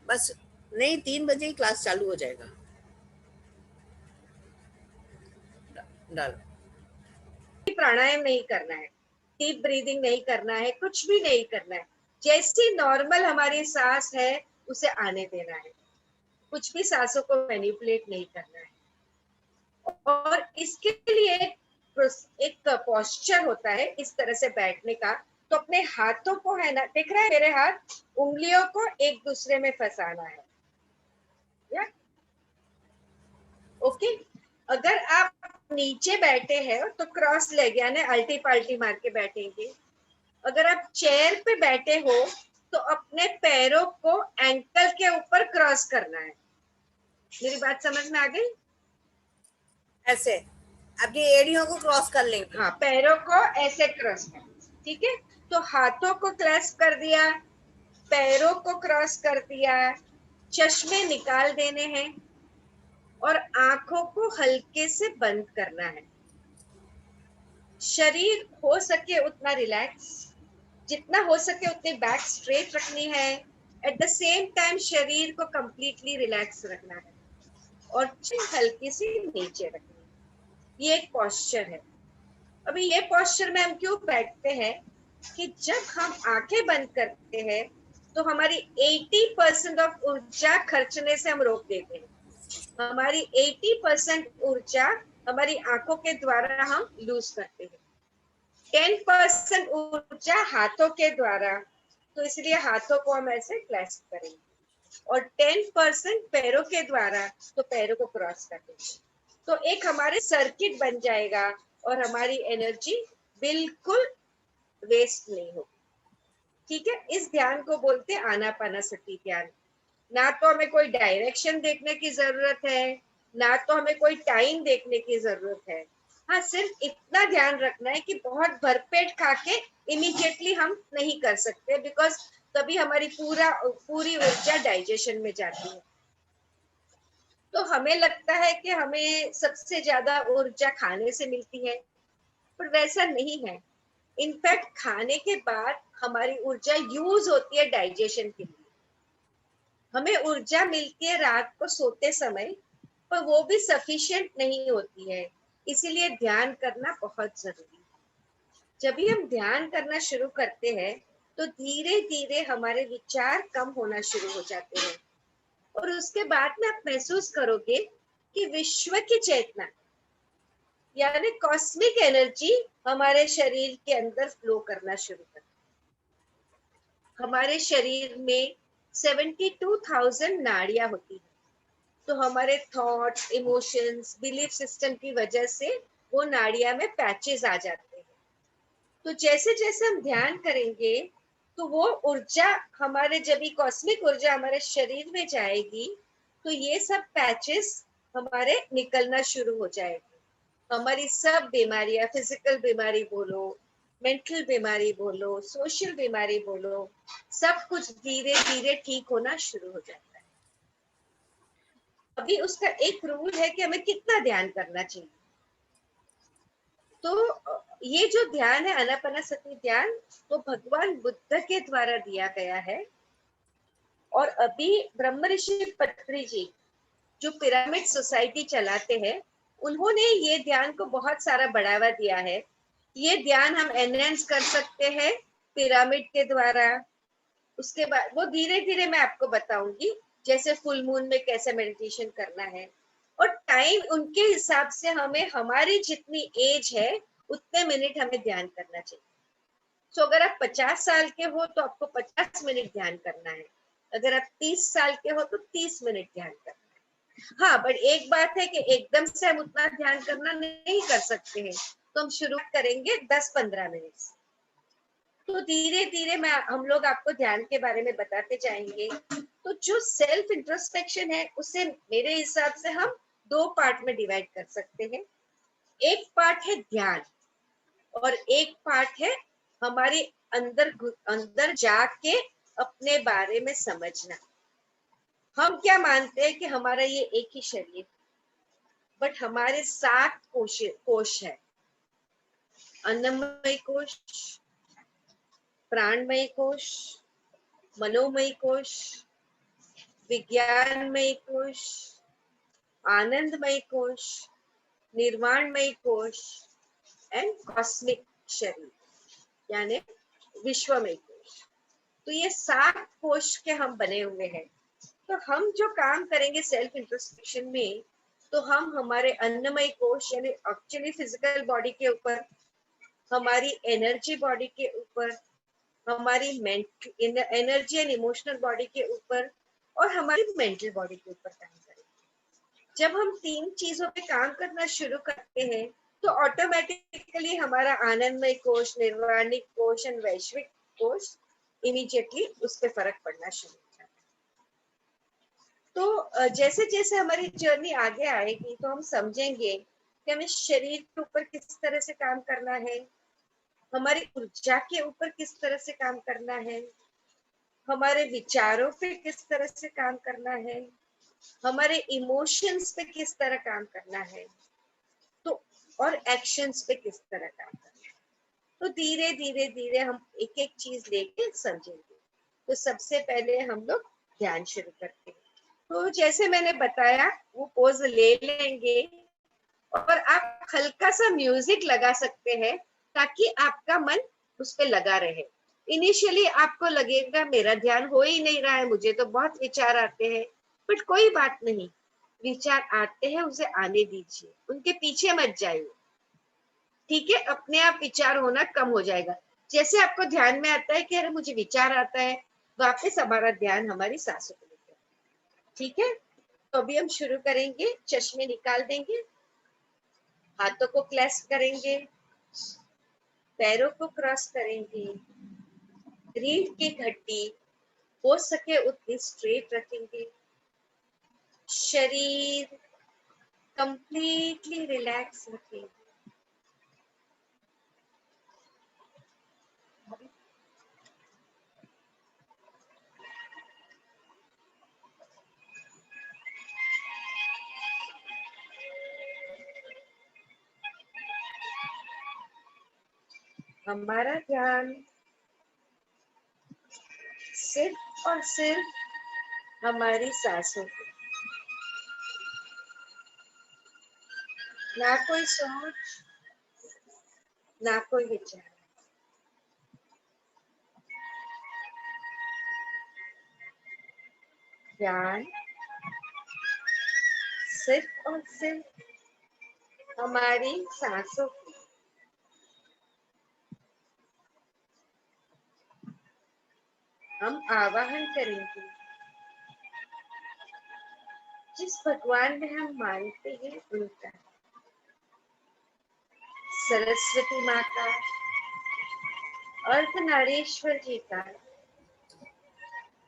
बस नहीं, 3 बजे ही क्लास चालू हो जाएगा। डालो। प्राणायाम नहीं करना है, डीप ब्रीदिंग नहीं करना है, कुछ भी नहीं करना है। जैसी नॉर्मल हमारी सांस है उसे आने देना है, कुछ भी सांसों को मैनिपुलेट नहीं करना है। और इसके लिए एक पोस्चर होता है इस तरह से बैठने का। तो अपने हाथों को, है ना, दिख रहा है मेरे हाथ, उंगलियों को एक दूसरे में फंसाना है, या ओके। अगर आप नीचे बैठे हैं तो क्रॉस लेग यानी अल्टी पाल्टी मार के बैठेंगे। अगर आप चेयर पे बैठे हो तो अपने पैरों को एंकल के ऊपर क्रॉस करना है। मेरी बात समझ में आ गई? ऐसे अपनी एड़ियों को क्रॉस कर लेंगे। हाँ, पैरों को ऐसे क्रॉस करना, ठीक है। तो हाथों को क्रॉस कर दिया, पैरों को क्रॉस कर दिया, चश्मे निकाल देने हैं और आंखों को हल्के से बंद करना है। शरीर हो सके उतना रिलैक्स, जितना हो सके उतनी बैक स्ट्रेट रखनी है। एट द सेम टाइम शरीर को कंप्लीटली रिलैक्स रखना है और चिन हल्की सी नीचे रखनी है। ये एक पोस्चर है। अभी ये पोस्चर में हम क्यों बैठते हैं कि जब हम आंखें बंद करते हैं तो हमारी 80% ऑफ ऊर्जा खर्चने से हम रोक देते हैं। हमारी 80% ऊर्जा हमारी आंखों के द्वारा हम लूज करते हैं। 10% ऊर्जा हाथों के द्वारा, तो इसलिए हाथों को हम ऐसे क्लैस्प करेंगे, और 10% पैरों के द्वारा, तो पैरों को क्रॉस करेंगे। तो एक हमारे सर्किट बन जाएगा और हमारी एनर्जी बिल्कुल वेस्ट नहीं होगी। ठीक है, इस ध्यान को बोलते हैं आनापानसति ध्यान। ना तो हमें कोई डायरेक्शन देखने की जरूरत है, ना तो हमें कोई टाइम देखने की जरूरत है। हाँ, सिर्फ इतना ध्यान रखना है कि बहुत भरपेट खा के इमीडिएटली हम नहीं कर सकते, बिकॉज तभी हमारी पूरी ऊर्जा डाइजेशन में जाती है। तो हमें लगता है कि हमें सबसे ज्यादा ऊर्जा खाने से मिलती है, पर वैसा नहीं है। इनफैक्ट खाने के बाद हमारी ऊर्जा यूज होती है डाइजेशन के लिए। हमें ऊर्जा मिलती है रात को सोते समय, पर वो भी सफिशिएंट नहीं होती है। इसीलिए ध्यान करना बहुत जरूरी है। जब भी हम ध्यान करना शुरू करते हैं तो धीरे धीरे हमारे विचार कम होना शुरू हो जाते हैं, और उसके बाद में आप महसूस करोगे कि विश्व की चेतना यानी कॉस्मिक एनर्जी हमारे शरीर के अंदर फ्लो करना शुरू कर। हमारे शरीर में 72,000 नाड़ियां होती हैं। तो हमारे थॉट्स, इमोशंस, बिलीफ सिस्टम की वजह से वो नाड़ियां में पैचेस आ जाते हैं। तो जैसे जैसे हम ध्यान करेंगे तो वो ऊर्जा हमारे, जब भी कॉस्मिक ऊर्जा हमारे शरीर में जाएगी तो ये सब पैचेस हमारे निकलना शुरू हो जाएगी। हमारी सब बीमारियां, फिजिकल बीमारी बोलो, मेंटल बीमारी बोलो, सोशल बीमारी बोलो, सब कुछ धीरे धीरे ठीक होना शुरू हो जाता है। अभी उसका एक रूल है कि हमें कितना ध्यान करना चाहिए। तो ये जो ध्यान है आनापानसति ध्यान, तो भगवान बुद्ध के द्वारा दिया गया है। और अभी ब्रह्म ऋषि पत्री जी जो पिरामिड सोसाइटी चलाते हैं, उन्होंने ये ध्यान को बहुत सारा बढ़ावा दिया है। ये ध्यान हम एनहेंस कर सकते हैं पिरामिड के द्वारा। उसके बाद वो धीरे धीरे मैं आपको बताऊंगी, जैसे फुल मून में कैसे मेडिटेशन करना है, और टाइम उनके हिसाब से हमें, हमारी जितनी एज है उतने मिनट हमें ध्यान करना चाहिए। तो अगर आप 50 साल के हो तो आपको 50 मिनट ध्यान करना है, अगर आप 30 साल के हो तो 30 मिनट ध्यान करना है। हाँ, बट एक बात है कि एकदम से हम उतना ध्यान करना नहीं कर सकते हैं, तो हम शुरू करेंगे 10-15 मिनट से। तो धीरे धीरे मैं, हम लोग आपको ध्यान के बारे में बताते जाएंगे। तो जो सेल्फ इंट्रोस्पेक्शन है उसे मेरे हिसाब से हम 2 पार्ट में डिवाइड कर सकते हैं। एक पार्ट है ध्यान और एक पार्ट है हमारे अंदर अंदर जाके अपने बारे में समझना। हम क्या मानते हैं कि हमारा ये एक ही शरीर, बट हमारे 7 कोश है। अन्नमय कोश, प्राणमय कोश, मनोमय कोश, विज्ञानमय कोश, आनंदमय कोश, निर्वाणमय कोश एंड कॉस्मिक शरीर यानी विश्वमय कोश। तो ये 7 कोश के हम बने हुए हैं। तो हम जो काम करेंगे सेल्फ इंट्रोस्पेक्शन में, तो हम हमारे अन्नमय कोश यानी एक्चुअली फिजिकल बॉडी के ऊपर, हमारी एनर्जी बॉडी के ऊपर, हमारी एनर्जी एंड इमोशनल बॉडी के ऊपर और हमारी मेंटल बॉडी के ऊपर काम करेंगे। जब हम 3 चीजों पे काम करना शुरू करते हैं तो ऑटोमेटिकली हमारा आनंदमय कोश, निर्वाणिक कोश और वैश्विक कोश इमीडिएटली उस पर फर्क पड़ना शुरू हो जाता है। तो जैसे जैसे हमारी जर्नी आगे आएगी तो हम समझेंगे कि हमें शरीर के ऊपर किस तरह से काम करना है, हमारी ऊर्जा के ऊपर किस तरह से काम करना है, हमारे विचारों पे किस तरह से काम करना है, हमारे इमोशंस पे किस तरह काम करना है, तो और एक्शंस पे किस तरह काम करना है। तो धीरे धीरे धीरे हम एक एक चीज लेके समझेंगे। तो सबसे पहले हम लोग ध्यान शुरू करते हैं। तो जैसे मैंने बताया वो पोज ले लेंगे और आप हल्का सा म्यूजिक लगा सकते हैं ताकि आपका मन उस पर लगा रहे। इनिशियली आपको लगेगा मेरा ध्यान हो ही नहीं रहा है, मुझे तो बहुत विचार आते हैं, बट कोई बात नहीं, विचार आते हैं उसे आने दीजिए, उनके पीछे मत जाइए। ठीक है, अपने आप विचार होना कम हो जाएगा। जैसे आपको ध्यान में आता है कि अरे मुझे विचार आता है, वापस हमारा ध्यान हमारी सांसों पर लेकर। ठीक है, तो अभी हम शुरू करेंगे। चश्मे निकाल देंगे, हाथों को क्लैस्प करेंगे, पैरों को क्रॉस करेंगे, रीढ़ की हड्डी हो सके उतनी स्ट्रेट रखेंगे, शरीर कंप्लीटली रिलैक्स रखेंगे। हमारा ध्यान सिर्फ और सिर्फ हमारी सांसों पे, ना कोई सोच, ना कोई विचार। ध्यान सिर्फ और सिर्फ हमारी सांसों पे। हम आवाहन करेंगे जिस भगवान में हम मानते हैं उनका, सरस्वती माँ का, अर्धनारीश्वर जी का,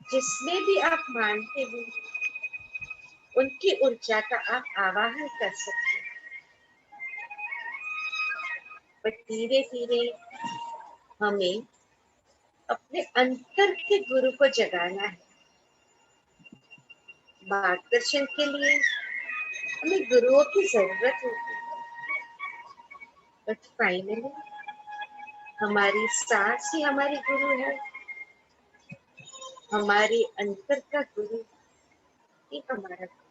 जिसमें भी आप मानते हो उनकी ऊर्जा का आप आवाहन कर सकते हैं। पर धीरे धीरे हमें अपने अंतर के गुरु को जगाना है। मार्गदर्शन के लिए हमें गुरुओं की जरूरत होती है, बट फाइनली हमारी सांस ही हमारी गुरु है, हमारी अंतर का गुरु ही हमारा गुरु।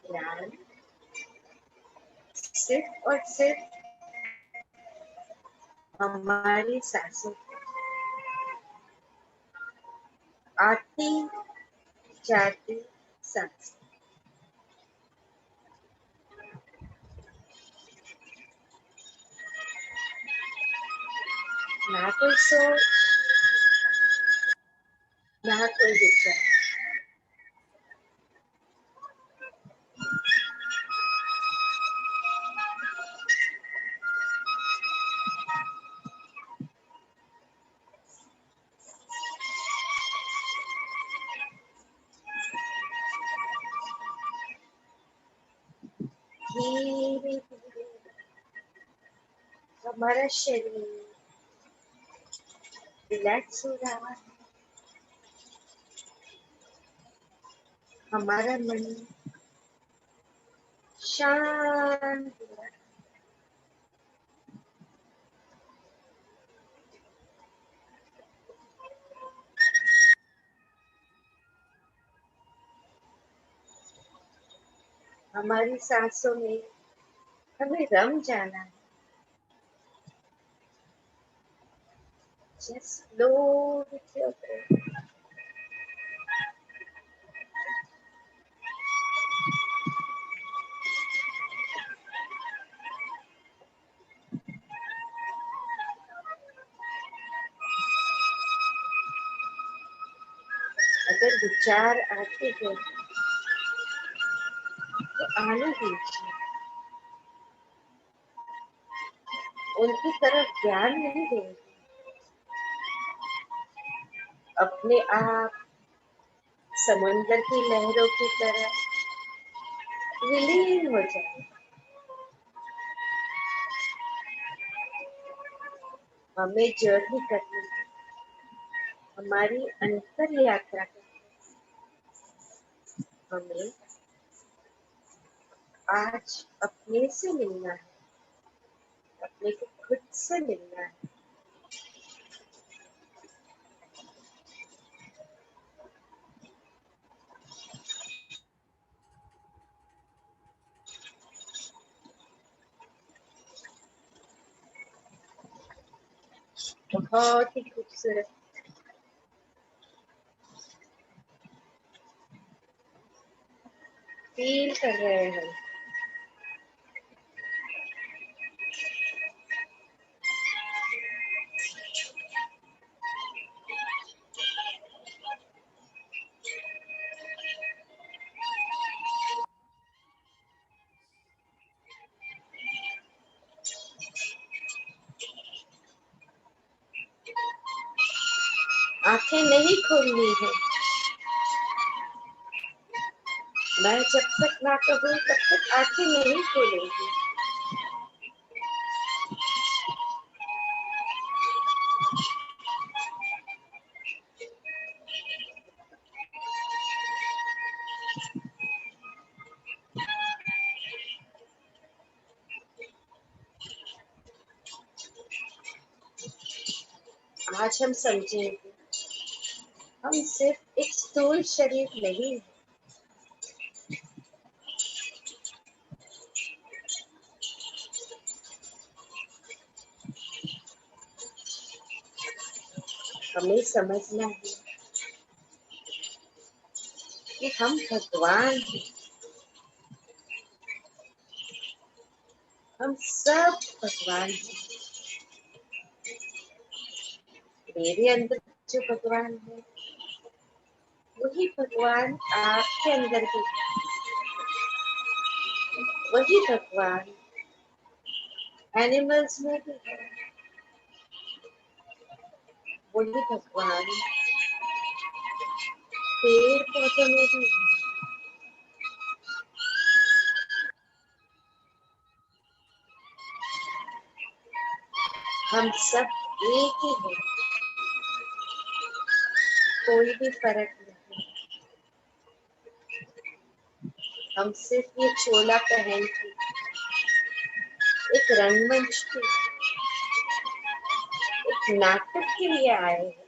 ध्यान सिर्फ और सिर्फ हमारी सांसों पे, आती जाती सांस, ना कोई सोच, ना कोई विचार। धीरे धीरे हमारा शरीर रिलैक्स हो रहा है, हमारा मन शांत हो रहा है। हमारी सांसों में हमें रम जाना है। Just flow with your breath. अगर विचार आते हैं तो आने दीजिए, उनकी तरफ ध्यान नहीं देंगे, अपने आप समुद्र की लहरों की तरह विलीन हो जाए। हमें जर्नी करनी है, हमारी अंतर यात्रा करनी है। हमें आज अपने से मिलना है, अपने को खुद से मिलना है। बहुत ही खूबसूरत। फील कर रहे हैं। आंखें नहीं खोलनी है। मैं जब तक ना कहूँ तब तक आंखें नहीं खोलेंगी। आज हम समझेंगे हम सिर्फ एक स्थूल शरीर नहीं है। हमें समझना है कि हम भगवान हैं। हम सब भगवान हैं। मेरे अंदर जो भगवान है वही भगवान आपके अंदर भी है। वही भगवान एनिमल्स में भी है। वही भगवान पेड़ पौधों में भी है। हम सब एक ही हैं। कोई भी फर्क नहीं। हम सिर्फ ये चोला पहन के एक रंगमंच पे एक नाटक के लिए आए हैं,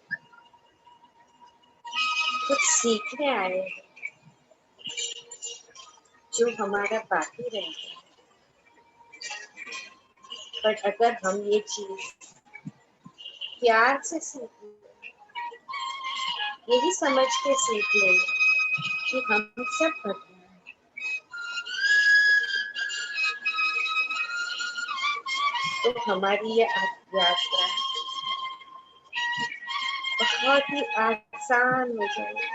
कुछ सीखने आए हैं जो हमारा बाकी रह गया। पर अगर हम ये चीज प्यार से सीख लें, यही समझ के सीख लें कि हम सब भगवान हैं, तो हमारी ये यात्रा बहुत ही आसान हो जाएगी।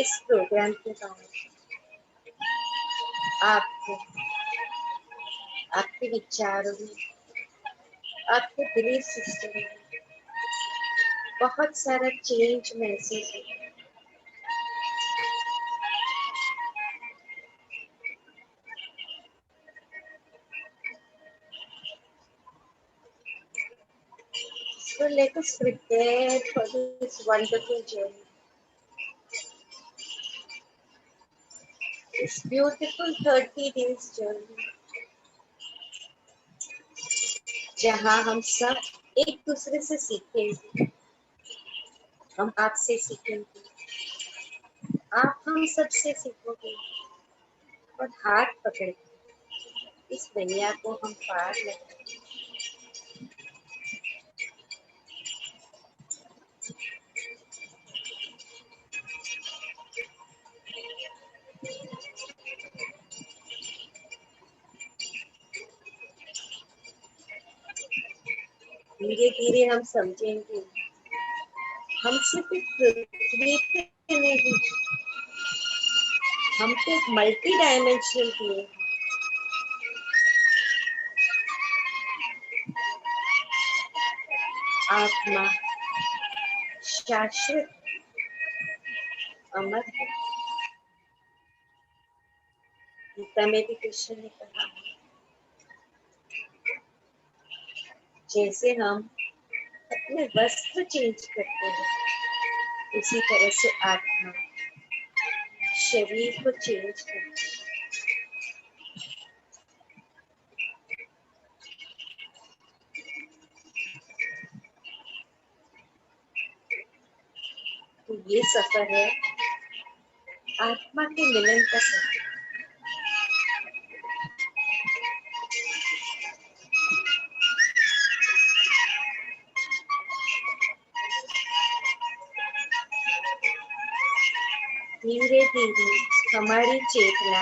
इस प्रोग्राम के बाद आपको आपके विचारों में, आपके बिलीफ सिस्टम में बहुत सारा चेंज महसूस होगा। So let us prepare for this wonderful journey. This beautiful 30 days journey. जहाँ हम सब एक दूसरे से सीखेंगे। हम आपसे सीखेंगे, आप हम सबसे सीखोगे और हाथ पकड़ के इस नैया को हम पार लगाएंगे। धीरे धीरे हम समझेंगे हम सिर्फ एक पृथ्वी पे नहीं, हम तो एक मल्टी डायमेंशनल बीइंग हैं। आत्मा शाश्वत अमर है। गीता में भी कृष्ण ने कहा जैसे हम अपने वस्त्र चेंज करते हैं उसी तरह से आत्मा शरीर को चेंज करती है। तो ये सफर है आत्मा के मिलन का सफर। धीरे धीरे हमारी चेतना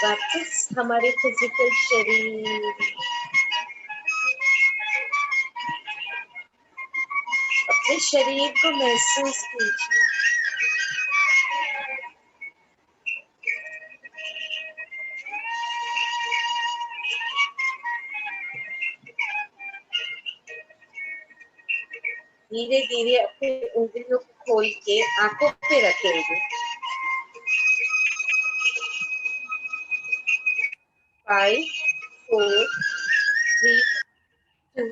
वापस हमारे फिजिकल शरीर, अपने शरीर को महसूस कीजिए। धीरे धीरे अपनी उंगलियों को खोल के आंखों पे रखेंगे। 5, 4, 3, 2,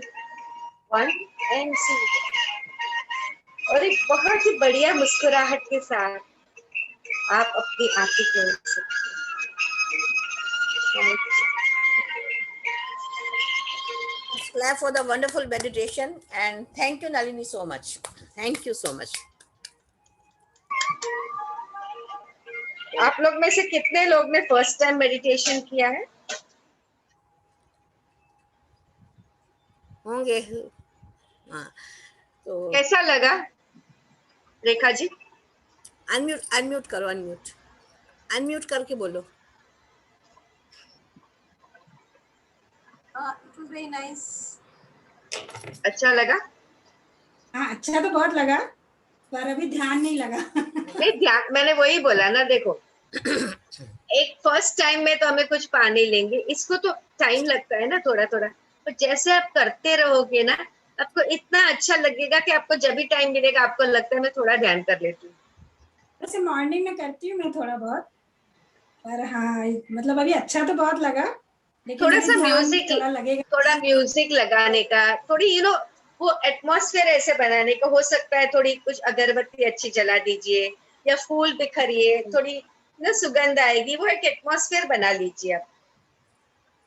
1 एंड 0। और एक बहुत ही बढ़िया मुस्कुराहट के साथ आप अपनी आंखें खोल सकते हैं। Let's clap for the wonderful meditation and thank you Nalini so much. Thank you so much. आप लोग में से कितने लोग ने फर्स्ट टाइम मेडिटेशन किया है? होंगे। हाँ, तो कैसा लगा रेखा जी? अनम्यूट करो, अनम्यूट करके बोलो। It was very nice. अच्छा लगा? हाँ, अच्छा तो बहुत लगा पर अभी ध्यान नहीं लगा। नहीं, ध्यान मैंने वही बोला ना। देखो एक फर्स्ट टाइम में तो हमें कुछ पा नहीं लेंगे, इसको तो टाइम लगता है ना थोड़ा थोड़ा। तो जैसे आप करते रहोगे ना आपको इतना अच्छा लगेगा कि आपको जब भी टाइम मिलेगा आपको लगता है मैं थोड़ा ध्यान कर लेती हूँ। वैसे मॉर्निंग में करती हूँ मैं थोड़ा बहुत, पर हाँ मतलब अभी अच्छा तो बहुत लगा, लेकिन थोड़ा अभी सा ध्यान म्यूजिक, थोड़ा लगेगा। थोड़ा म्यूजिक लगाने का, थोड़ी वो एटमॉस्फेयर ऐसे बनाने का। हो सकता है थोड़ी कुछ अगरबत्ती अच्छी जला दीजिए या फूल बिखरिए, थोड़ी ना सुगंध आएगी, वो एक एटमॉस्फेयर बना लीजिए आप,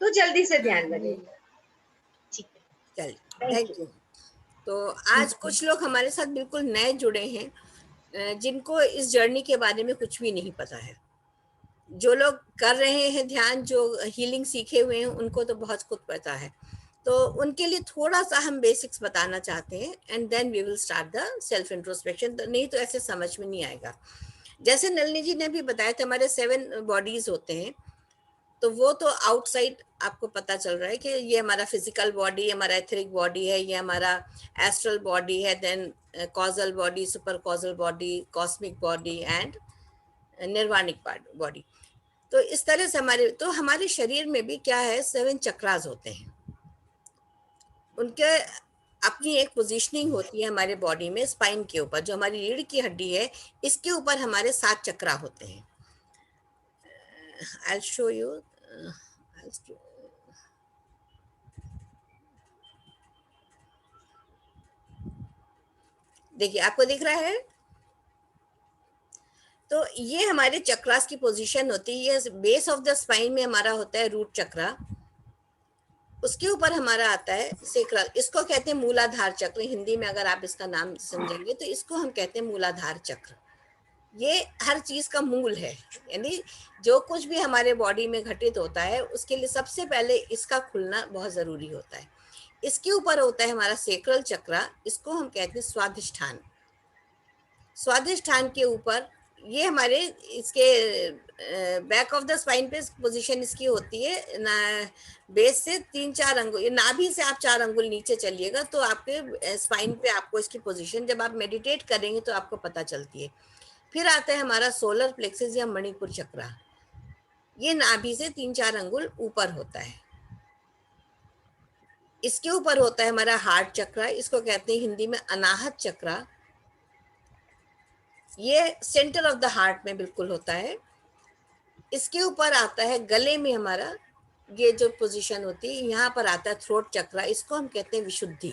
तो जल्दी से ध्यान लगेगा। ठीक है, चलिए, थैंक थैंक यू। तो आज कुछ लोग हमारे साथ बिल्कुल नए जुड़े हैं जिनको इस जर्नी के बारे में कुछ भी नहीं पता है। जो लोग कर रहे हैं ध्यान, जो हीलिंग सीखे हुए हैं, उनको तो बहुत कुछ पता है। तो उनके लिए थोड़ा सा हम बेसिक्स बताना चाहते हैं and then we will start the self introspection. तो नहीं तो ऐसे समझ में नहीं आएगा। जैसे नलिनी जी ने भी बताया था हमारे 7 बॉडीज होते हैं, तो वो तो आउटसाइड आपको पता चल रहा है कि ये हमारा फिजिकल बॉडी, हमारा एथरिक बॉडी है, ये हमारा एस्ट्रल बॉडी है, then causal body, super causal body, cosmic body and nirvanic body. तो इस तरह से हमारे शरीर में भी क्या है, 7 चक्रास होते हैं। उनके अपनी एक पोजीशनिंग होती है हमारे बॉडी में। स्पाइन के ऊपर जो हमारी रीढ़ की हड्डी है, इसके ऊपर हमारे 7 चक्रा होते हैं। I'll show you. देखिए, आपको दिख रहा है? तो ये हमारे चक्रास की पोजीशन होती है। ये बेस ऑफ द स्पाइन में हमारा होता है रूट चक्रा, उसके ऊपर हमारा आता है सेक्रल। इसको कहते हैं मूलाधार चक्र। हिंदी में अगर आप इसका नाम समझेंगे तो इसको हम कहते हैं मूलाधार चक्र। ये हर चीज का मूल है। यानी जो कुछ भी हमारे बॉडी में घटित होता है उसके लिए सबसे पहले इसका खुलना बहुत जरूरी होता है। इसके ऊपर होता है हमारा सेक्रल चक्रा, इसको हम कहते हैं स्वादिष्ठान। स्वादिष्ठान के ऊपर ये हमारे इसके बैक ऑफ द स्पाइन पे पोजीशन इसकी होती है ना, बेस से 3-4 अंगुल, नाभि से आप 4 अंगुल नीचे चलिएगा तो आपके स्पाइन पे आपको इसकी पोजीशन जब आप मेडिटेट करेंगे तो आपको पता चलती है। फिर आता है हमारा सोलर प्लेक्सस या मणिपुर चक्रा, ये नाभि से 3-4 अंगुल ऊपर होता है। इसके ऊपर होता है हमारा हार्ट चक्रा, इसको कहते हैं हिंदी में अनाहत चक्रा। ये सेंटर ऑफ द हार्ट में बिल्कुल होता है। इसके ऊपर आता है गले में हमारा, ये जो पोजीशन होती है यहाँ पर आता है थ्रोट चक्रा, इसको हम कहते हैं विशुद्धि।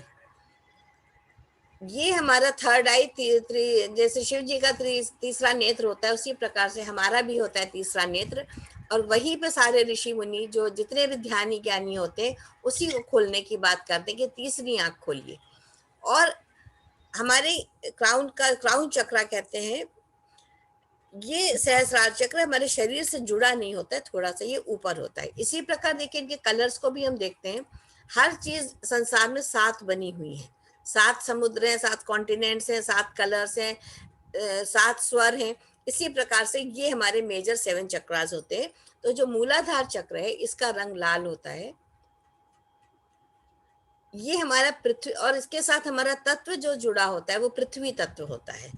ये हमारा थर्ड आई, जैसे शिव जी का तीसरा नेत्र होता है उसी प्रकार से हमारा भी होता है तीसरा नेत्र। और वहीं पे सारे ऋषि मुनि जो जितने भी ध्यानी ज्ञानी होते हैं उसी को खोलने की बात करते हैं कि तीसरी आंख खोलिए। और हमारे क्राउन चक्रा कहते हैं, ये सहस्रार चक्र हमारे शरीर से जुड़ा नहीं होता है, थोड़ा सा ये ऊपर होता है। इसी प्रकार देखिए इनके कलर्स को भी हम देखते हैं। हर चीज संसार में 7 बनी हुई है, 7 समुद्र हैं, 7 कॉन्टिनेंट्स हैं, 7 कलर्स हैं, 7 स्वर हैं। इसी प्रकार से ये हमारे मेजर 7 चक्रास होते हैं। तो जो मूलाधार चक्र है इसका रंग लाल होता है। ये हमारा पृथ्वी, और इसके साथ हमारा तत्व जो जुड़ा होता है वो पृथ्वी तत्व होता है।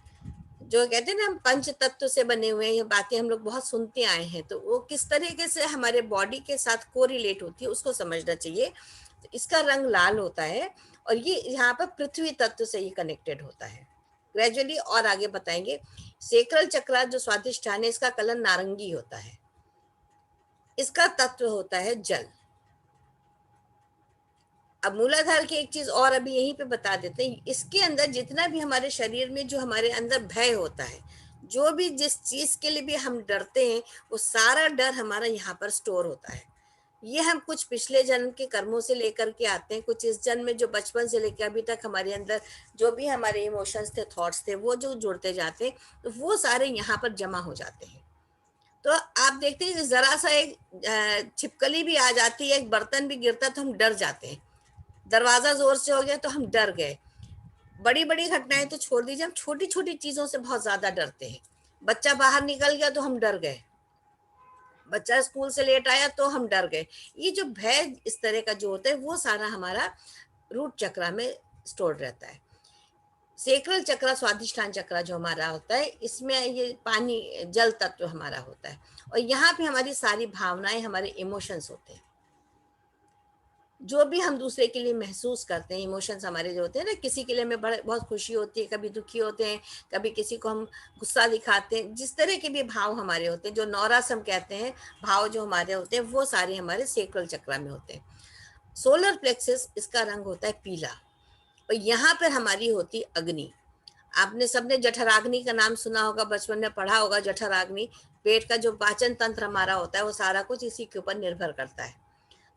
जो कहते हैं ना हम पंच तत्व से बने हुए हैं, ये बातें हम लोग बहुत सुनते आए हैं, तो वो किस तरीके से हमारे बॉडी के साथ कोरिलेट होती है उसको समझना चाहिए। तो इसका रंग लाल होता है और ये यहाँ पर पृथ्वी तत्व से ही कनेक्टेड होता है। ग्रेजुअली और आगे बताएंगे। सेक्रल चक्र जो स्वादिष्ठान है इसका कलर नारंगी होता है। इसका तत्व होता है जल। अब मूलाधार की एक चीज और अभी यहीं पे बता देते हैं, इसके अंदर जितना भी हमारे शरीर में जो हमारे अंदर भय होता है, जो भी जिस चीज के लिए भी हम डरते हैं वो सारा डर हमारा यहाँ पर स्टोर होता है। ये हम कुछ पिछले जन्म के कर्मों से लेकर के आते हैं, कुछ इस जन्म में जो बचपन से लेकर अभी तक हमारे अंदर जो भी हमारे इमोशंस थे, थॉट्स थे, वो जो जुड़ते जाते हैं तो वो सारे यहाँ पर जमा हो जाते हैं। तो आप देखते हैं जरा सा एक छिपकली भी आ जाती है, एक बर्तन भी गिरता तो हम डर जाते हैं। दरवाजा जोर से हो गया तो हम डर गए। बड़ी बड़ी घटनाएं तो छोड़ दीजिए, हम छोटी छोटी चीजों से बहुत ज्यादा डरते हैं। बच्चा बाहर निकल गया तो हम डर गए, बच्चा स्कूल से लेट आया तो हम डर गए। ये जो भय इस तरह का जो होता है वो सारा हमारा रूट चक्र में स्टोर रहता है। सेक्रल चक्र स्वादिष्ठान चक्र जो हमारा होता है इसमें ये पानी जल तत्व हमारा होता है, और यहाँ पे हमारी सारी भावनाएं, हमारे इमोशंस होते हैं। जो भी हम दूसरे के लिए महसूस करते हैं, इमोशंस हमारे जो होते हैं ना, किसी के लिए हमें बहुत खुशी होती है, कभी दुखी होते हैं, कभी किसी को हम गुस्सा दिखाते हैं, जिस तरह के भी भाव हमारे होते हैं, जो नौरस हम कहते हैं, भाव जो हमारे होते हैं वो सारे हमारे सेक्रल चक्र में होते हैं। सोलर प्लेक्सस इसका रंग होता है पीला, और यहाँ पर हमारी होती अग्नि। आपने सबने जठराग्नि का नाम सुना होगा, बचपन में पढ़ा होगा। जठराग्नि पेट का जो पाचन तंत्र हमारा होता है वो सारा कुछ इसी के ऊपर निर्भर करता है।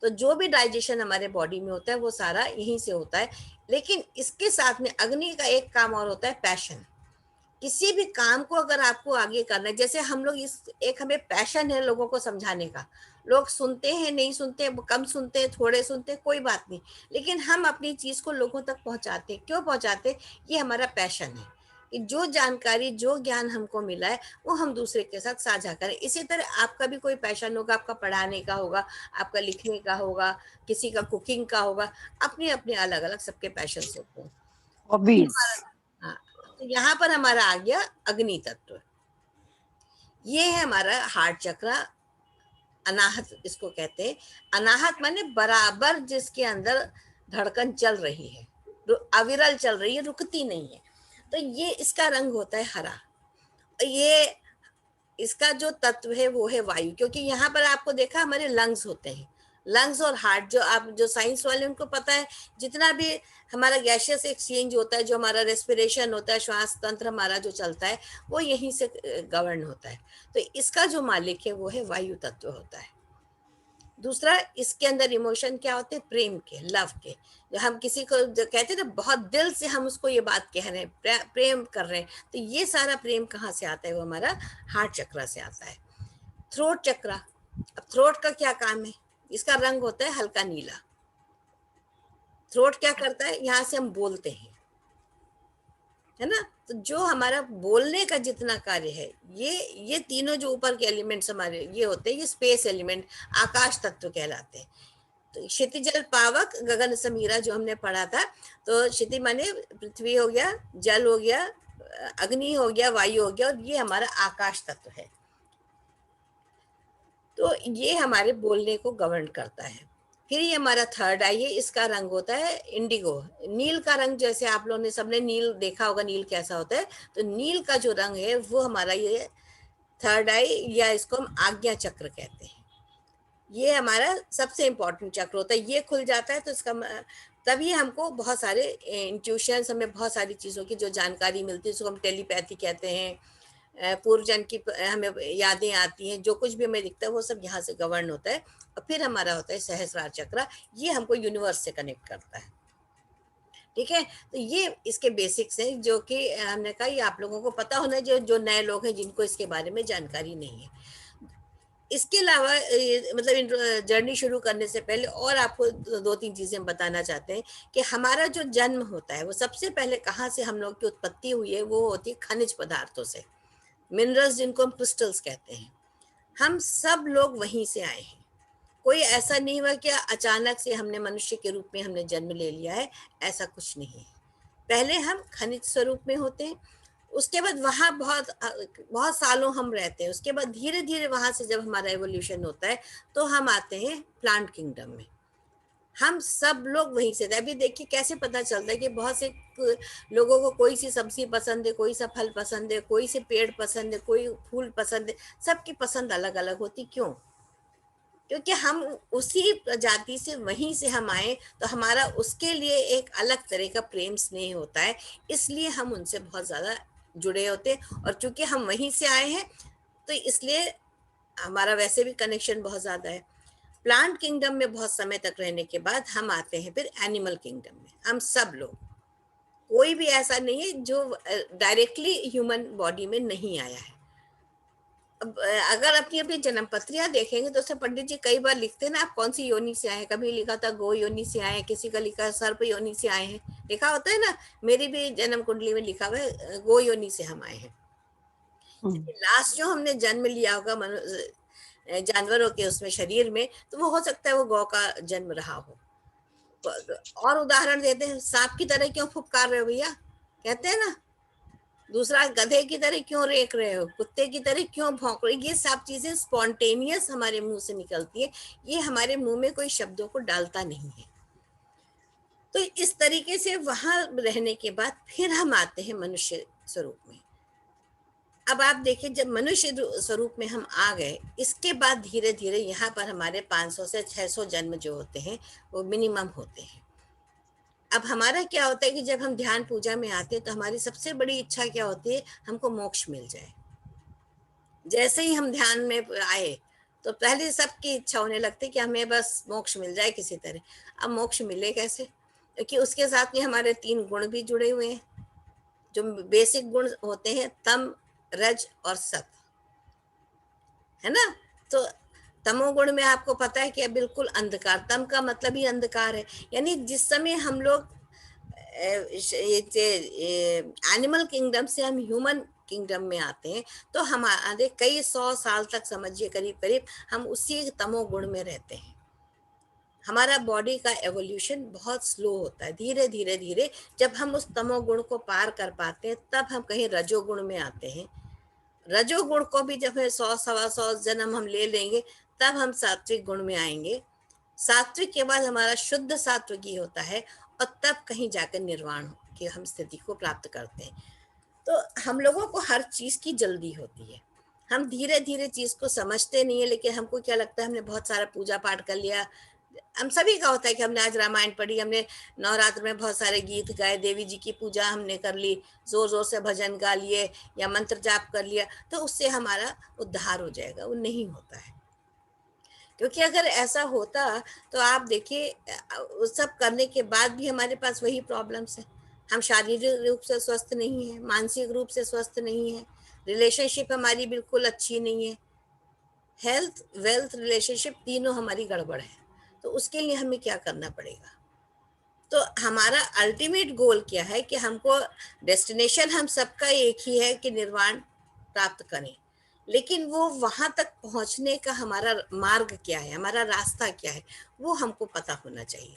तो जो भी डाइजेशन हमारे बॉडी में होता है वो सारा यहीं से होता है। लेकिन इसके साथ में अग्नि का एक काम और होता है पैशन। किसी भी काम को अगर आपको आगे करना है, जैसे हम लोग इस एक हमें पैशन है लोगों को समझाने का। लोग सुनते हैं, नहीं सुनते, कम सुनते हैं, थोड़े सुनते हैं, कोई बात नहीं, लेकिन हम अपनी चीज को लोगों तक पहुंचाते हैं। क्यों पहुंचाते हैं? ये हमारा पैशन है कि जो जानकारी, जो ज्ञान हमको मिला है वो हम दूसरे के साथ साझा करें। इसी तरह आपका भी कोई पैशन होगा, आपका पढ़ाने का होगा, आपका लिखने का होगा, किसी का कुकिंग का होगा, अपने अपने अलग अलग सबके पैशन होते हैं। हॉबीज। हाँ, तो यहाँ पर हमारा आ गया अग्नि तत्व। ये है हमारा हार्ट चक्र, अनाहत इसको कहते हैं। अनाहत माने बराबर जिसके अंदर धड़कन चल रही है, अविरल चल रही है, रुकती नहीं है। तो ये इसका रंग होता है हरा। ये इसका जो तत्व है वो है वायु, क्योंकि यहाँ पर आपको देखा हमारे लंग्स होते हैं। लंग्स और हार्ट जो आप जो साइंस वाले उनको पता है, जितना भी हमारा गैसियस एक्सचेंज होता है, जो हमारा रेस्पिरेशन होता है, श्वास तंत्र हमारा जो चलता है वो यहीं से गवर्न होता है। तो इसका जो मालिक है वो है वायु तत्व होता है। दूसरा, इसके अंदर इमोशन क्या होते हैं? प्रेम के, लव के। जो हम किसी को जो कहते हैं ना, बहुत दिल से हम उसको ये बात कह रहे हैं, प्रेम कर रहे हैं, तो ये सारा प्रेम कहाँ से आता है? वो हमारा हार्ट चक्र से आता है। थ्रोट चक्र, अब थ्रोट का क्या काम है? इसका रंग होता है हल्का नीला। थ्रोट क्या करता है? यहाँ से हम बोलते हैं, है ना? तो जो हमारा बोलने का जितना कार्य है, ये तीनों जो ऊपर के एलिमेंट्स हमारे ये होते हैं, ये स्पेस एलिमेंट, आकाश तत्व कहलाते हैं। तो क्षिति जल पावक गगन समीरा जो हमने पढ़ा था, तो क्षिति माने पृथ्वी हो गया, जल हो गया, अग्नि हो गया, वायु हो गया, और ये हमारा आकाश तत्व है। तो ये हमारे बोलने को गवर्न करता है। फिर ये हमारा थर्ड आई है, इसका रंग होता है इंडिगो, नील का रंग। जैसे आप लोगों ने सबने नील देखा होगा, नील कैसा होता है, तो नील का जो रंग है वो हमारा ये थर्ड आई, या इसको हम आज्ञा चक्र कहते हैं। ये हमारा सबसे इम्पोर्टेंट चक्र होता है। ये खुल जाता है तो इसका तभी हमको बहुत सारे इंट्यूशंस, हमें बहुत सारी चीज़ों की जो जानकारी मिलती है, उसको हम टेलीपैथी कहते हैं। पूर्व जन्म की हमें यादें आती हैं, जो कुछ भी हमें दिखता है वो सब यहाँ से गवर्न होता है। और फिर हमारा होता है सहस्रार चक्र, ये हमको यूनिवर्स से कनेक्ट करता है। ठीक है, तो ये इसके बेसिक्स हैं, जो कि हमने कहा ये आप लोगों को पता होना, जो नए लोग हैं जिनको इसके बारे में जानकारी नहीं है। इसके अलावा मतलब जर्नी शुरू करने से पहले और आपको दो तीन चीजें बताना चाहते हैं कि हमारा जो जन्म होता है वो सबसे पहले कहाँ से हम लोग की उत्पत्ति हुई है? वो होती है खनिज पदार्थों से, मिनरल्स, जिनको हम क्रिस्टल्स कहते हैं। हम सब लोग वहीं से आए हैं। कोई ऐसा नहीं हुआ कि अचानक से हमने मनुष्य के रूप में हमने जन्म ले लिया है, ऐसा कुछ नहीं है। पहले हम खनिज स्वरूप में होते हैं, उसके बाद वहां बहुत बहुत सालों हम रहते हैं, उसके बाद धीरे धीरे वहां से जब हमारा एवोल्यूशन होता है तो हम आते हैं प्लांट किंगडम में। हम सब लोग वहीं से थे। अभी देखिए कैसे पता चलता है कि बहुत से लोगों को कोई सी सब्जी पसंद है, कोई सा फल पसंद है, कोई से पेड़ पसंद है, कोई फूल पसंद है, सबकी पसंद अलग अलग होती। क्यों? क्योंकि हम उसी प्रजाति से, वहीं से हम आए, तो हमारा उसके लिए एक अलग तरह का प्रेम स्नेह होता है, इसलिए हम उनसे बहुत ज्यादा जुड़े होते हैं। और चूंकि हम वहीं से आए हैं तो इसलिए हमारा वैसे भी कनेक्शन बहुत ज्यादा है। प्लांट किंगडम में बहुत समय तक रहने के बाद हम आते हैं फिर एनिमल किंगडम में। हम सब लोग, कोई भी ऐसा नहीं है जो डायरेक्टली ह्यूमन बॉडी में नहीं आया है। अब अगर अपनी अपनी जन्म पत्रियां देखेंगे तो उसमें पंडित जी कई बार लिखते हैं ना, आप कौन सी योनि से आए हैं। कभी लिखा था गो योनि से आए हैं, किसी का लिखा सर्प योनि से आए हैं, लिखा होता है ना। मेरी भी जन्म कुंडली में लिखा हुआ है गो योनि से हम आए हैं। लास्ट जो हमने जन्म लिया होगा जानवरों के उसमें शरीर में, तो वो हो सकता है वो गौ का जन्म रहा हो। और उदाहरण देते हैं, सांप की तरह क्यों फुफकार रहे हो भैया, कहते हैं ना। दूसरा, गधे की तरह क्यों रेक रहे हो, कुत्ते की तरह क्यों भौंक रहे हो। ये सब चीजें स्पॉन्टेनियस हमारे मुंह से निकलती है, ये हमारे मुंह में कोई शब्दों को डालता नहीं है। तो इस तरीके से वहां रहने के बाद फिर हम आते हैं मनुष्य स्वरूप में। अब आप देखिए, जब मनुष्य स्वरूप में हम आ गए, इसके बाद धीरे धीरे यहाँ पर हमारे 500 से 600 जन्म जो होते हैं वो मिनिमम होते हैं। अब हमारा क्या होता है कि जब हम ध्यान पूजा में आते हैं तो हमारी सबसे बड़ी इच्छा क्या होती है? हमको मोक्ष मिल जाए। जैसे ही हम ध्यान में आए तो पहले सबकी इच्छा होने लगती है कि हमें बस मोक्ष मिल जाए किसी तरह। अब मोक्ष मिले कैसे? क्योंकि उसके साथ में हमारे 3 गुण भी जुड़े हुए हैं, जो बेसिक गुण होते हैं, तम, रज और सत, है ना। तो तमोगुण में आपको पता है कि बिल्कुल अंधकार, तम का मतलब ही अंधकार है। यानी जिस समय हम लोग एनिमल किंगडम से हम ह्यूमन किंगडम में आते हैं, तो हमारे कई 100 साल तक समझिए, करीब करीब हम उसी तमोगुण में रहते हैं। हमारा बॉडी का एवोल्यूशन बहुत स्लो होता है, धीरे धीरे धीरे। जब हम उस तमोगुण को पार कर पाते हैं तब हम कहीं रजोगुण में आते हैं। रजोगुण को भी जब 100 सवा 100 जन्म हम ले लेंगे तब हम सात्विक गुण में आएंगे। सात्विक के बाद हमारा शुद्ध सात्विकी होता है, और तब कहीं जाकर निर्वाण की हम स्थिति को प्राप्त करते हैं। तो हम लोगों को हर चीज की जल्दी होती है, हम धीरे धीरे चीज को समझते नहीं है। लेकिन हमको क्या लगता है, हमने बहुत सारा पूजा पाठ कर लिया। हम सभी का होता है कि हमने आज रामायण पढ़ी, हमने नवरात्र में बहुत सारे गीत गाए, देवी जी की पूजा हमने कर ली, जोर जोर से भजन गा लिए या मंत्र जाप कर लिया, तो उससे हमारा उद्धार हो जाएगा। वो नहीं होता है। क्योंकि अगर ऐसा होता तो आप देखिए वो सब करने के बाद भी हमारे पास वही प्रॉब्लम्स हैं। हम शारीरिक रूप से स्वस्थ नहीं हैं, मानसिक रूप से स्वस्थ नहीं हैं, रिलेशनशिप हमारी बिल्कुल अच्छी नहीं है, हेल्थ, वेल्थ, रिलेशनशिप तीनों हमारी गड़बड़ है। तो उसके लिए हमें क्या करना पड़ेगा? तो हमारा अल्टीमेट गोल क्या है कि हमको डेस्टिनेशन हम सबका एक ही है कि निर्वाण प्राप्त करें, लेकिन वो वहां तक पहुंचने का हमारा मार्ग क्या है, हमारा रास्ता क्या है, वो हमको पता होना चाहिए।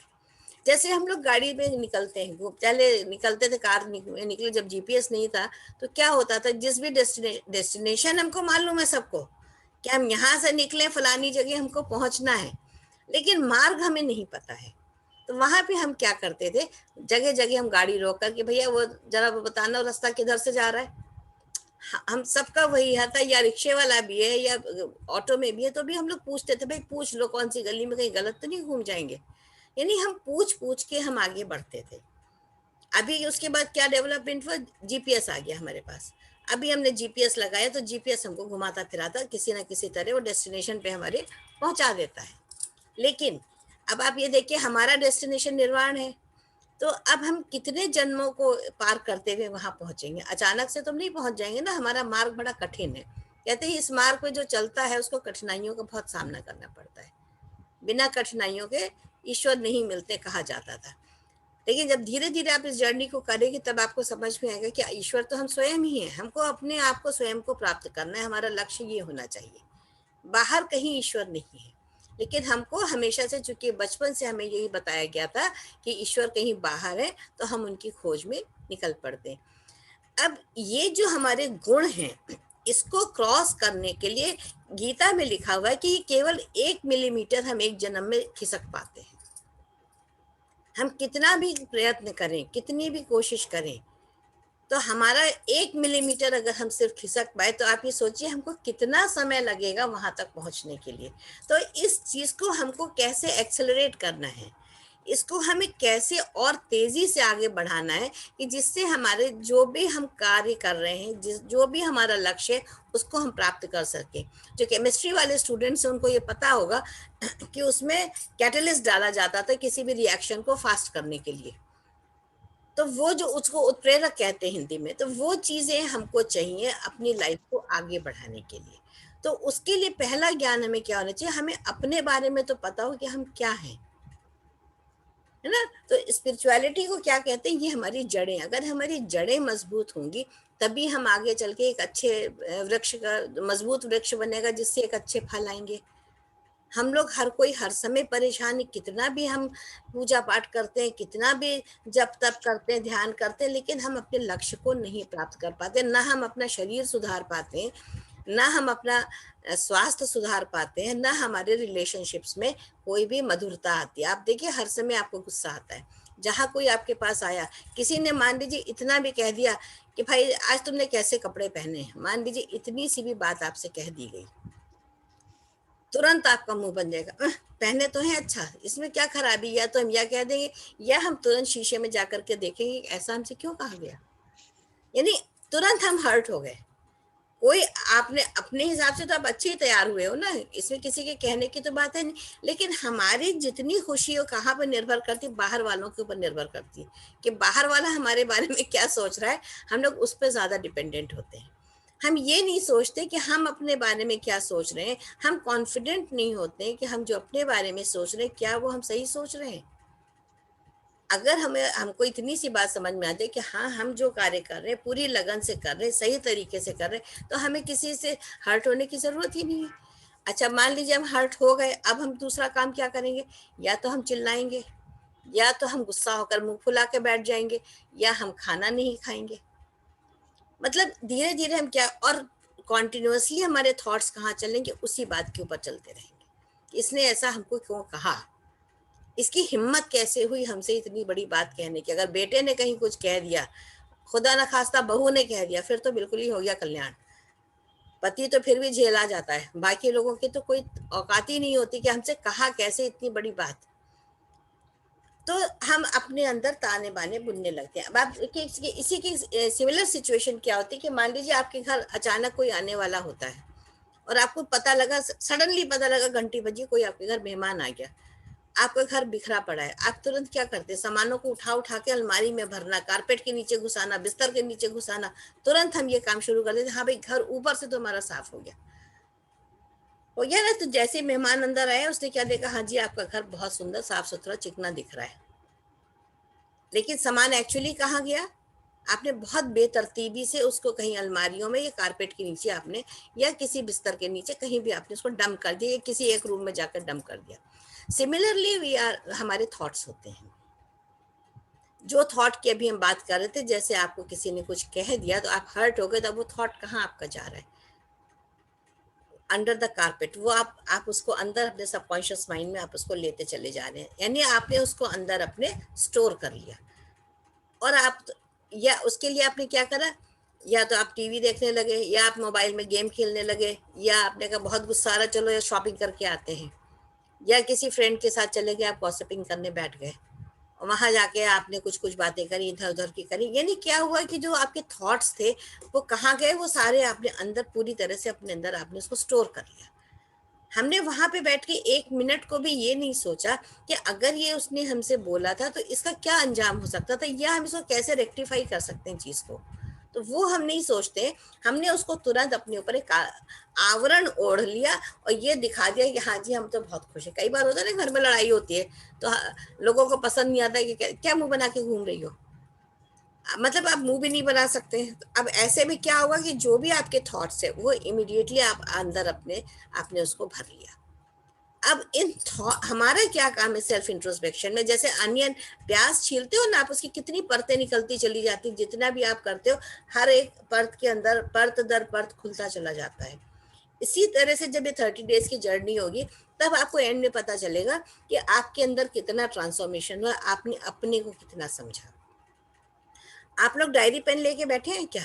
जैसे हम लोग गाड़ी में निकलते हैं, वो पहले निकलते थे, कार निकले जब जीपीएस नहीं था, तो क्या होता था, जिस भी डेस्टिनेशन हमको मालूम है सबको कि हम यहाँ से निकले फलानी जगह हमको पहुंचना है, लेकिन मार्ग हमें नहीं पता है। तो वहां पे हम क्या करते थे, जगह जगह हम गाड़ी रोक कर के भैया वो जरा वो बताना वो रास्ता किधर से जा रहा है। हम सबका वही था, या रिक्शे वाला भी है या ऑटो में भी है, तो भी हम लोग पूछते थे, भाई पूछ लो कौन सी गली में कहीं गलत तो नहीं घूम जाएंगे। यानी हम पूछ पूछ के हम आगे बढ़ते थे। अभी उसके बाद क्या डेवलपमेंट हुआ, जीपीएस आ गया हमारे पास। अभी हमने जीपीएस लगाया तो जीपीएस हमको घुमाता फिराता किसी ना किसी तरह वो डेस्टिनेशन पे हमारे पहुंचा देता है। लेकिन अब आप ये देखिए, हमारा डेस्टिनेशन निर्वाण है, तो अब हम कितने जन्मों को पार करते हुए वहां पहुंचेंगे? अचानक से तो नहीं पहुंच जाएंगे ना, हमारा मार्ग बड़ा कठिन है। कहते हैं इस मार्ग पे जो चलता है उसको कठिनाइयों का बहुत सामना करना पड़ता है, बिना कठिनाइयों के ईश्वर नहीं मिलते कहा जाता था। लेकिन जब धीरे धीरे आप इस जर्नी को करेंगे तब आपको समझ में आएगा कि ईश्वर तो हम स्वयं ही हैं, हमको अपने आप को स्वयं को प्राप्त करना है, हमारा लक्ष्य ये होना चाहिए, बाहर कहीं ईश्वर नहीं है। लेकिन हमको हमेशा से, चूंकि बचपन से हमें यही बताया गया था कि ईश्वर कहीं बाहर है, तो हम उनकी खोज में निकल पड़ते हैं। अब ये जो हमारे गुण हैं, इसको क्रॉस करने के लिए गीता में लिखा हुआ है कि केवल 1 मिलीमीटर हम एक जन्म में खिसक पाते हैं। हम कितना भी प्रयत्न करें, कितनी भी कोशिश करें, तो हमारा 1 मिलीमीटर अगर हम सिर्फ खिसक पाए, तो आप ये सोचिए हमको कितना समय लगेगा वहां तक पहुंचने के लिए। तो इस चीज को हमको कैसे एक्सेलरेट करना है, इसको हमें कैसे और तेजी से आगे बढ़ाना है कि जिससे हमारे जो भी हम कार्य कर रहे हैं, जो भी हमारा लक्ष्य है, उसको हम प्राप्त कर सकें। जो केमिस्ट्री वाले स्टूडेंट्स हैं उनको ये पता होगा कि उसमें कैटलिस्ट डाला जाता था किसी भी रिएक्शन को फास्ट करने के लिए, तो वो जो उसको उत्प्रेरक कहते हैं हिंदी में, तो वो चीजें हमको चाहिए अपनी लाइफ को आगे बढ़ाने के लिए। तो उसके लिए पहला ज्ञान हमें क्या होना चाहिए, हमें अपने बारे में तो पता हो कि हम क्या हैं, है ना। तो स्पिरिचुअलिटी को क्या कहते हैं, ये हमारी जड़ें, अगर हमारी जड़ें मजबूत होंगी तभी हम आगे चल के एक अच्छे वृक्ष का, मजबूत वृक्ष बनेगा जिससे एक अच्छे फल आएंगे। हम लोग हर कोई हर समय परेशान है, कितना भी हम पूजा पाठ करते हैं, कितना भी जप तप करते हैं, ध्यान करते हैं, लेकिन हम अपने लक्ष्य को नहीं प्राप्त कर पाते, ना हम अपना शरीर सुधार पाते हैं, ना हम अपना स्वास्थ्य सुधार पाते हैं, ना हमारे रिलेशनशिप्स में कोई भी मधुरता आती है। आप देखिए हर समय आपको गुस्सा आता है, जहाँ कोई आपके पास आया, किसी ने मान लीजिए इतना भी कह दिया कि भाई आज तुमने कैसे कपड़े पहने हैं, मान लीजिए इतनी सी भी बात आपसे कह दी गई, तुरंत आपका मुंह बन जाएगा, पहने तो है, अच्छा इसमें क्या खराबी, या तो हम यह कह देंगे, या हम तुरंत शीशे में जाकर के देखेंगे ऐसा हमसे क्यों कहा गया। यानी तुरंत हम हर्ट हो गए। कोई, आपने अपने हिसाब से तो आप अच्छे ही तैयार हुए हो ना, इसमें किसी के कहने की तो बात है नहीं, लेकिन हमारी जितनी खुशी हो कहाँ पर निर्भर करती, बाहर वालों के ऊपर निर्भर करती है कि बाहर वाला हमारे बारे में क्या सोच रहा है, हम लोग उस पर ज्यादा डिपेंडेंट होते हैं। हम ये नहीं सोचते कि हम अपने बारे में क्या सोच रहे हैं, हम कॉन्फिडेंट नहीं होते कि हम जो अपने बारे में सोच रहे हैं क्या वो हम सही सोच रहे हैं। अगर हमको इतनी सी बात समझ में आ जाए कि हाँ हम जो कार्य कर रहे हैं पूरी लगन से कर रहे हैं, सही तरीके से कर रहे हैं, तो हमें किसी से हर्ट होने की जरूरत ही नहीं है। अच्छा मान लीजिए हम हर्ट हो गए, अब हम दूसरा काम क्या करेंगे, या तो हम चिल्लाएंगे, या तो हम गुस्सा होकर मुंह फुला के बैठ जाएंगे, या हम खाना नहीं खाएंगे। मतलब धीरे धीरे हम क्या, और कॉन्टिन्यूअसली हमारे थॉट्स कहाँ चलेंगे, उसी बात के ऊपर चलते रहेंगे, इसने ऐसा हमको क्यों कहा, इसकी हिम्मत कैसे हुई हमसे इतनी बड़ी बात कहने की। अगर बेटे ने कहीं कुछ कह दिया, खुदा न खास्ता बहू ने कह दिया, फिर तो बिल्कुल ही हो गया कल्याण। पति तो फिर भी झेला जाता है, बाकी लोगों की तो कोई औकात ही नहीं होती कि हमसे कहा कैसे इतनी बड़ी बात। तो हम अपने अंदर ताने बाने बुनने लगते हैं। अब आप इसी की सिमिलर सिचुएशन क्या होती है कि मान लीजिए आपके घर अचानक कोई आने वाला होता है और आपको पता लगा, सडनली पता लगा घंटी बजी, कोई आपके घर मेहमान आ गया, आपका घर बिखरा पड़ा है, आप तुरंत क्या करते हैं? सामानों को उठा उठा के अलमारी में भरना, कारपेट के नीचे घुसाना, बिस्तर के नीचे घुसाना, तुरंत हम ये काम शुरू कर देते, हाँ भाई घर ऊपर से तो हमारा साफ हो गया ना। तो जैसे मेहमान अंदर आया, उसने क्या देखा? हाँ जी, आपका घर बहुत सुंदर साफ सुथरा चिकना दिख रहा है, लेकिन सामान एक्चुअली कहाँ गया? आपने बहुत बेतरतीबी से उसको कहीं अलमारियों में या कारपेट के नीचे आपने, या किसी बिस्तर के नीचे कहीं भी आपने उसको डंप कर दिया, या किसी एक रूम में जाकर डंप कर दिया। सिमिलरली वी आर, हमारे थॉट्स होते हैं। जो थॉट की अभी हम बात कर रहे थे, जैसे आपको किसी ने कुछ कह दिया तो आप हर्ट हो गए, तो वो थॉट कहाँ आपका जा रहा है? Under the carpet. वो आप उसको अंदर अपने सबकॉन्शियस माइंड में आप उसको लेते चले जा रहे हैं, यानी आपने उसको अंदर अपने स्टोर कर लिया। और आप या उसके लिए आपने क्या करा? या तो आप टीवी देखने लगे, या आप मोबाइल में गेम खेलने लगे, या आपने कहा बहुत गुस्सा आ रहा, चलो या शॉपिंग करके आते हैं, या किसी फ्रेंड के साथ चले गए, आप गॉसिपिंग करने बैठ गए, और वहां जाके आपने कुछ कुछ बातें करी, इधर उधर की करी। यानी क्या हुआ कि जो आपके थॉट्स थे वो कहाँ गए? वो सारे आपने अंदर पूरी तरह से अपने अंदर आपने उसको स्टोर कर लिया। हमने वहां पे बैठ के एक मिनट को भी ये नहीं सोचा कि अगर ये उसने हमसे बोला था तो इसका क्या अंजाम हो सकता था, या हम इसको कैसे रेक्टिफाई कर सकते हैं चीज को। तो वो हम नहीं सोचते। हमने उसको तुरंत अपने ऊपर एक आवरण ओढ़ लिया और ये दिखा दिया कि हाँ जी हम तो बहुत खुश है। कई बार होता है ना, घर में लड़ाई होती है तो लोगों को पसंद नहीं आता कि क्या मुंह बना के घूम रही हो, मतलब आप मुंह भी नहीं बना सकते। अब ऐसे में क्या होगा कि जो भी आपके थॉट्स है वो इमिडिएटली आप अंदर अपने आपने उसको भर लिया। अब हमारा क्या काम है सेल्फ इंट्रोस्पेक्शन में? जैसे अनियन, प्याज छीलते हो ना आप, उसकी कितनी परतें निकलती चली जाती, जितना भी आप करते हो हर एक परत के अंदर परत दर परत खुलता चला जाता है। इसी तरह से जब ये 30 डेज की जर्नी होगी, तब आपको एंड में पता चलेगा कि आपके अंदर कितना ट्रांसफॉर्मेशन हुआ, आपने अपने को कितना समझा। आप लोग डायरी पेन लेके बैठे हैं क्या?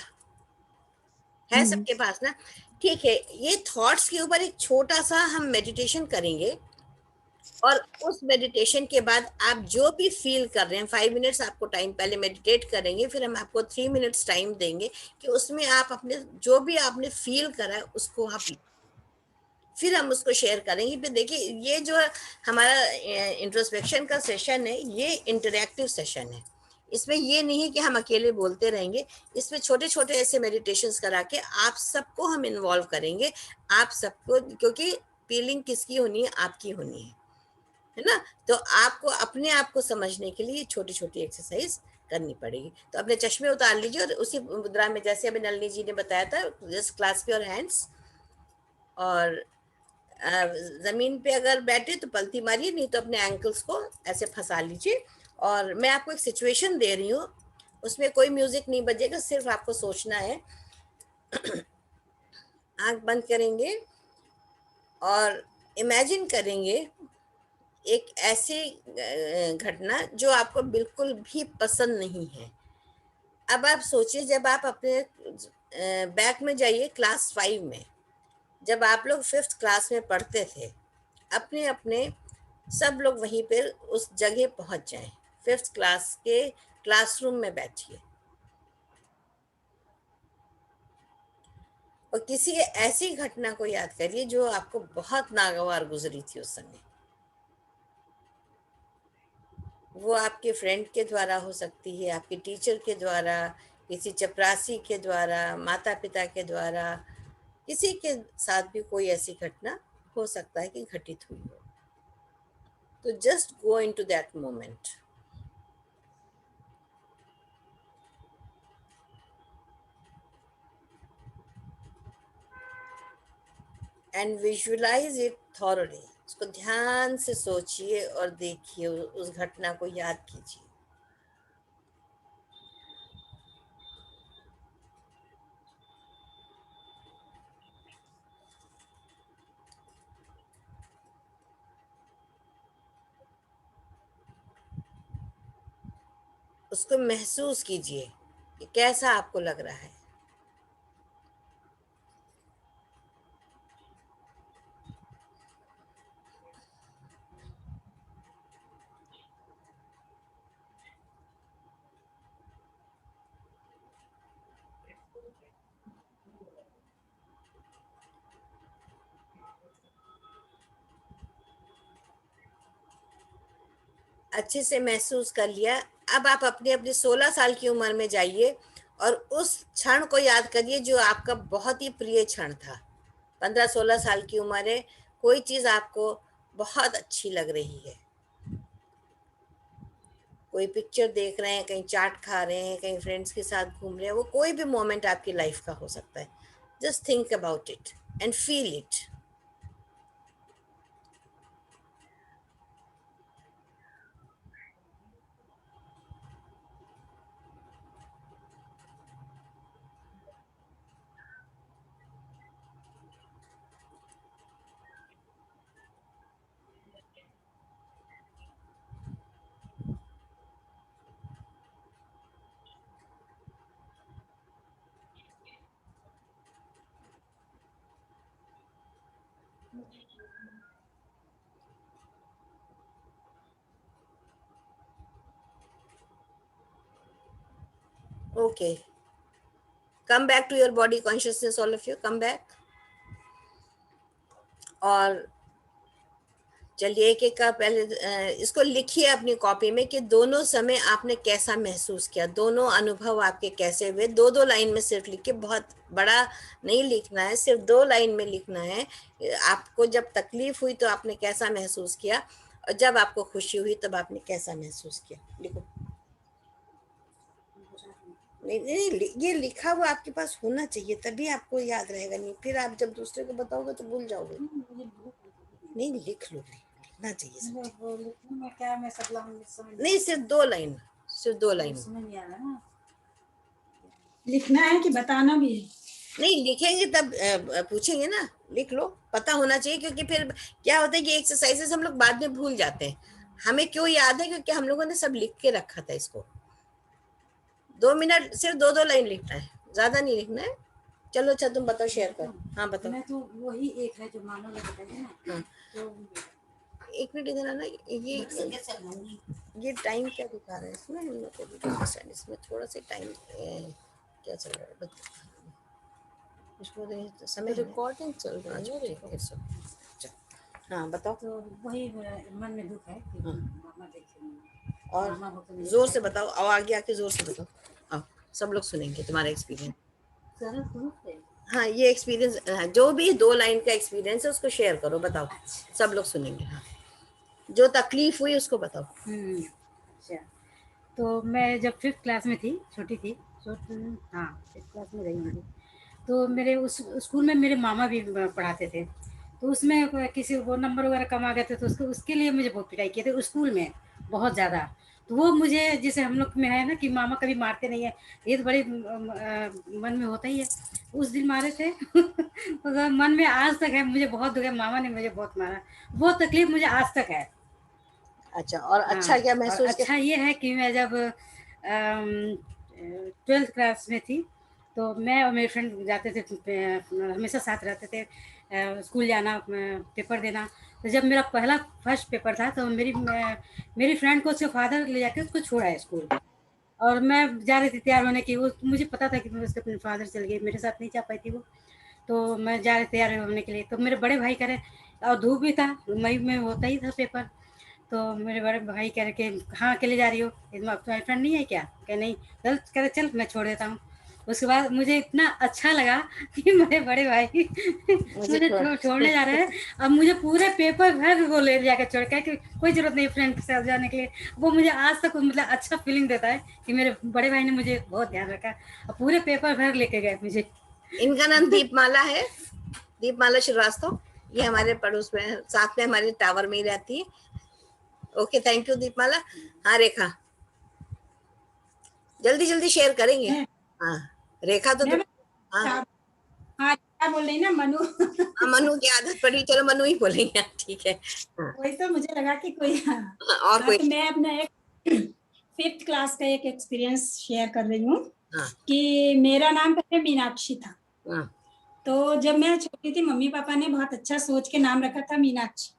है सबके पास ना? ठीक है, ये थॉट्स के ऊपर एक छोटा सा हम मेडिटेशन करेंगे, और उस मेडिटेशन के बाद आप जो भी फील कर रहे हैं, 5 मिनट्स आपको टाइम पहले मेडिटेट करेंगे, फिर हम आपको 3 मिनट्स टाइम देंगे कि उसमें आप अपने जो भी आपने फील करा है उसको आप, फिर हम उसको शेयर करेंगे। फिर देखिए, ये जो हमारा इंट्रोस्पेक्शन का सेशन है, ये इंटरेक्टिव सेशन है। इसमें ये नहीं है कि हम अकेले बोलते रहेंगे, इसमें छोटे छोटे ऐसे मेडिटेशंस करा के आप सबको हम इन्वॉल्व करेंगे। आप सबको, क्योंकि फीलिंग किसकी होनी है? आपकी होनी है ना? तो आपको अपने आप को समझने के लिए छोटी छोटी एक्सरसाइज करनी पड़ेगी। तो अपने चश्मे उतार लीजिए और उसी मुद्रा में, जैसे अभी नलिनी जी ने बताया था, जस्ट क्लास्प योर हैंड्स, और जमीन पे अगर बैठे तो पलथी मारिए, नहीं तो अपने एंकल्स को ऐसे फंसा लीजिए। और मैं आपको एक सिचुएशन दे रही हूँ, उसमें कोई म्यूजिक नहीं बजेगा, सिर्फ आपको सोचना है। आंख बंद करेंगे और इमेजिन करेंगे एक ऐसी घटना जो आपको बिल्कुल भी पसंद नहीं है। अब आप सोचिए, जब आप अपने बैक में जाइए क्लास 5 में, जब आप लोग 5th क्लास में पढ़ते थे, अपने अपने सब लोग वहीं पर उस जगह पहुंच जाएं, 5th क्लास के क्लासरूम में बैठिए और किसी ऐसी घटना को याद करिए जो आपको बहुत नागवार गुजरी थी उस समय। वो आपके फ्रेंड के द्वारा हो सकती है, आपके टीचर के द्वारा, किसी चपरासी के द्वारा, माता पिता के द्वारा, किसी के साथ भी कोई ऐसी घटना हो सकता है कि घटित हुई हो। तो just go into that moment and visualise it thoroughly. उसको ध्यान से सोचिए और देखिए, उस घटना को याद कीजिए। उसको महसूस कीजिए कि कैसा आपको लग रहा है। अच्छे से महसूस कर लिया। अब आप अपनी अपनी 16 साल की उम्र में जाइए और उस क्षण को याद करिए जो आपका बहुत ही प्रिय क्षण था। 15-16 साल की उम्र है, कोई चीज़ आपको बहुत अच्छी लग रही है। कोई पिक्चर देख रहे हैं, कहीं चाट खा रहे हैं, कहीं फ्रेंड्स के साथ घूम रहे हैं, वो कोई भी मोमेंट आपकी लाइफ का हो सकता है। Just think about it and feel it. Okay. Come back to your body consciousness, all of you. Come back. और चलिए एक एक का पहले इसको लिखिए अपनी कॉपी में कि दोनों समय आपने कैसा महसूस किया, दोनों अनुभव आपके कैसे हुए। 2-2 लाइन में सिर्फ लिख के, बहुत बड़ा नहीं लिखना है, सिर्फ 2 लाइन में लिखना है। आपको जब तकलीफ हुई तो आपने कैसा महसूस किया, और जब आपको खुशी हुई तब आपने कैसा महसूस किया। लिखो। नहीं नहीं, ये लिखा हुआ आपके पास होना चाहिए, तभी आपको याद रहेगा। नहीं फिर आप जब दूसरे को बताओगे तो भूल जाओगे। नहीं, लिख लो, लिखना चाहिए सब। क्या मैं सब समझ नहीं, सिर्फ 2 लाइन, सिर्फ 2 लाइन। समझ नहीं आ रहा ना, लिखना है कि बताना भी है? नहीं, लिखेंगे तब पूछेंगे ना। लिख लो, पता होना चाहिए, क्योंकि फिर क्या होता है कि एक्सरसाइजेस हम लोग बाद में भूल जाते हैं। हमें क्यों याद है? क्योंकि हम लोगों ने सब लिख के रखा था इसको। 2 मिनट, सिर्फ 2-2 लाइन लिखना है, ज्यादा नहीं लिखना है। चलो अच्छा, तुम बताओ, शेयर करो। हाँ बताओ। मैं तो वही एक है जो मामा ने बताया ना। हाँ, तो एक मिनट इधर आना। ये टाइम क्या दिखा रहा है इसमें? इसमें थोड़ा सा टाइम क्या चल रहा है बताओ। इसको तो समय रिकॉर्डिंग चल रहा है। हाँ बताओ। तो वही मन में दुख है कि हाँ। मामा देखे, और मामा हो तो नहीं जोर से बताओ, और आगे आके जोर से बताओ। हाँ, सब लोग सुनेंगे तुम्हारा एक्सपीरियंस। सरल दुख है। हाँ, ये एक्सपीरियंस, जो भी 2 लाइन का एक्सपीरियंस है उसको शेयर करो, बताओ। सब लोग सुनेंगे। हाँ, जो तकलीफ हुई उसको बताओ। अच्छा, तो मैं जब 5th क्लास में थी, छोटी थी, हाँ 5th क्लास में रही होंगी, तो मेरे उस स्कूल में मेरे मामा भी पढ़ाते थे। तो उसमें किसी वो नंबर वगैरह कम आ गए थे, तो उसके लिए मुझे बहुत पिटाई किए थे स्कूल में, बहुत ज़्यादा। तो वो मुझे, जैसे हम लोग में है ना कि मामा कभी मारते नहीं है, ये तो बड़े मन में होता ही है। उस दिन मारे थे तो मन में आज तक है, मुझे बहुत दुख है, मामा ने मुझे बहुत मारा, वो तकलीफ मुझे आज तक है। अच्छा, और अच्छा हाँ, क्या और महसूस किया? अच्छा ये है कि मैं जब 12th क्लास में थी, तो मैं और मेरे फ्रेंड जाते थे, हमेशा साथ रहते थे, स्कूल जाना, पेपर देना। तो जब मेरा पहला फर्स्ट पेपर था, तो मेरी फ्रेंड को उसके फादर ले जाकर उसको छोड़ा स्कूल, और मैं जा रही थी तैयार होने की। वो मुझे पता था कि मैं उसके अपने फादर चल गई, मेरे साथ नहीं जा पाई थी वो। तो मैं जा रही तैयार होने के लिए, तो मेरे बड़े भाई कह रहे, और धूप भी था, मई में होता ही था पेपर। तो मेरे बड़े भाई कह रहे कि कहाँ अकेले जा रही हो, तुम्हारी फ्रेंड नहीं है क्या? कह नहीं, चल, कह रहे चल मैं छोड़ देता हूँ। उसके बाद मुझे इतना अच्छा लगा कि मेरे बड़े भाई मुझे छोड़ने जा रहे हैं। अब मुझे पूरे पेपर भर वो ले जाकर छोड़ के, कि कोई जरूरत नहीं फ्रेंड के साथ जाने के लिए। वो मुझे आज तक मतलब अच्छा फीलिंग देता है कि मेरे बड़े भाई ने मुझे बहुत ध्यान रखा, और पूरे पेपर भर लेके गए मुझे। इनका नाम दीपमाला है, दीपमाला श्रीवास्तव। ये हमारे पड़ोस में, साथ में हमारे टावर में ही रहती है। ओके, थैंक यू दीपमाला। हाँ रेखा, जल्दी जल्दी शेयर करेंगे। मैं हाँ, रेखा तो मैं हाँ हाँ, क्या बोल रही ना मनु हाँ, मनु की आदत पड़ी, चलो मनु ही बोलेंगे। ठीक है। हाँ, वही तो मुझे लगा कि कोई। हाँ, और कोई? तो मैं अपना एक 5th क्लास का एक एक्सपीरियंस शेयर कर रही हूँ हाँ कि मेरा नाम पहले मीनाक्षी था। हाँ तो जब मैं छोटी थी, मम्मी पापा ने बहुत अच्छा सोच के नाम रखा था मीनाक्षी।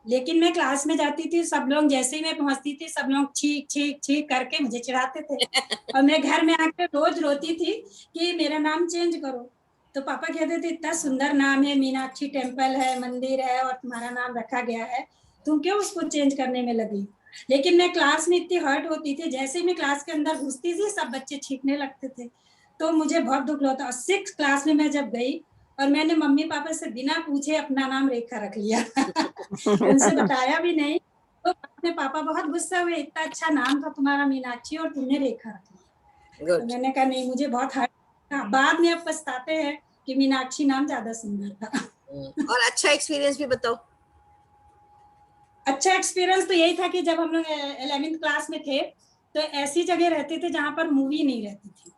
लेकिन मैं क्लास में जाती थी, सब लोग जैसे ही मैं पहुंचती थी, सब लोग छीक छीक छीक करके मुझे चिढ़ाते थे, और मैं घर में आकर रोज रोती थी कि मेरा नाम चेंज करो। तो पापा कहते थे इतना सुंदर नाम है, मीनाक्षी टेम्पल है, मंदिर है, और तुम्हारा नाम रखा गया है, तुम क्यों उसको चेंज करने में लगी? लेकिन मैं क्लास में इतनी हर्ट होती थी, जैसे ही मैं क्लास के अंदर घुसती थी सब बच्चे छींकने लगते थे, तो मुझे बहुत दुख होता। और 6th क्लास में मैं जब गई और मैंने मम्मी पापा से बिना पूछे अपना नाम रेखा रख लिया उनसे बताया भी नहीं। तो अपने पापा बहुत गुस्सा हुए, इतना अच्छा नाम था तुम्हारा मीनाक्षी और तुमने रेखा रख लिया। तो मैंने कहा नहीं, मुझे बहुत हर्ट था। बाद में अब पछताते हैं कि मीनाक्षी नाम ज्यादा सुंदर था। और अच्छा एक्सपीरियंस भी बताओ। अच्छा एक्सपीरियंस तो यही था कि जब हम लोग 11th क्लास में थे तो ऐसी जगह रहते थे जहाँ पर मूवी नहीं रहती थी,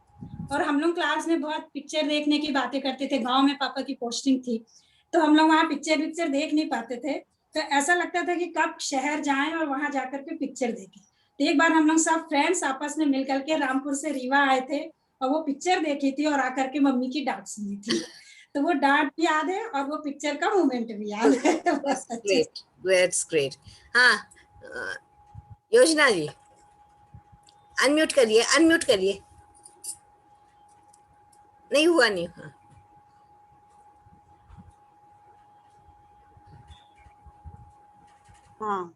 और हम लोग क्लास में बहुत पिक्चर देखने की बातें करते थे। गांव में पापा की पोस्टिंग थी तो हम लोग वहाँ पिक्चर देख नहीं पाते थे, तो ऐसा लगता था कि कब शहर जाएं और वहां जाकर के पिक्चर देखें। तो एक बार हम लोग सब फ्रेंड्स आपस में मिलकर के रामपुर से रीवा आए थे और वो पिक्चर देखी थी और आकर के मम्मी की डांट सुनी थी। तो वो डांट भी याद है और वो पिक्चर का मोमेंट भी याद है। बहुत अच्छे से। That's great. हाँ, योजना जी अनम्यूट करिए, अनम्यूट करिए। नहीं हुआ, नहीं हुआ। हाँ,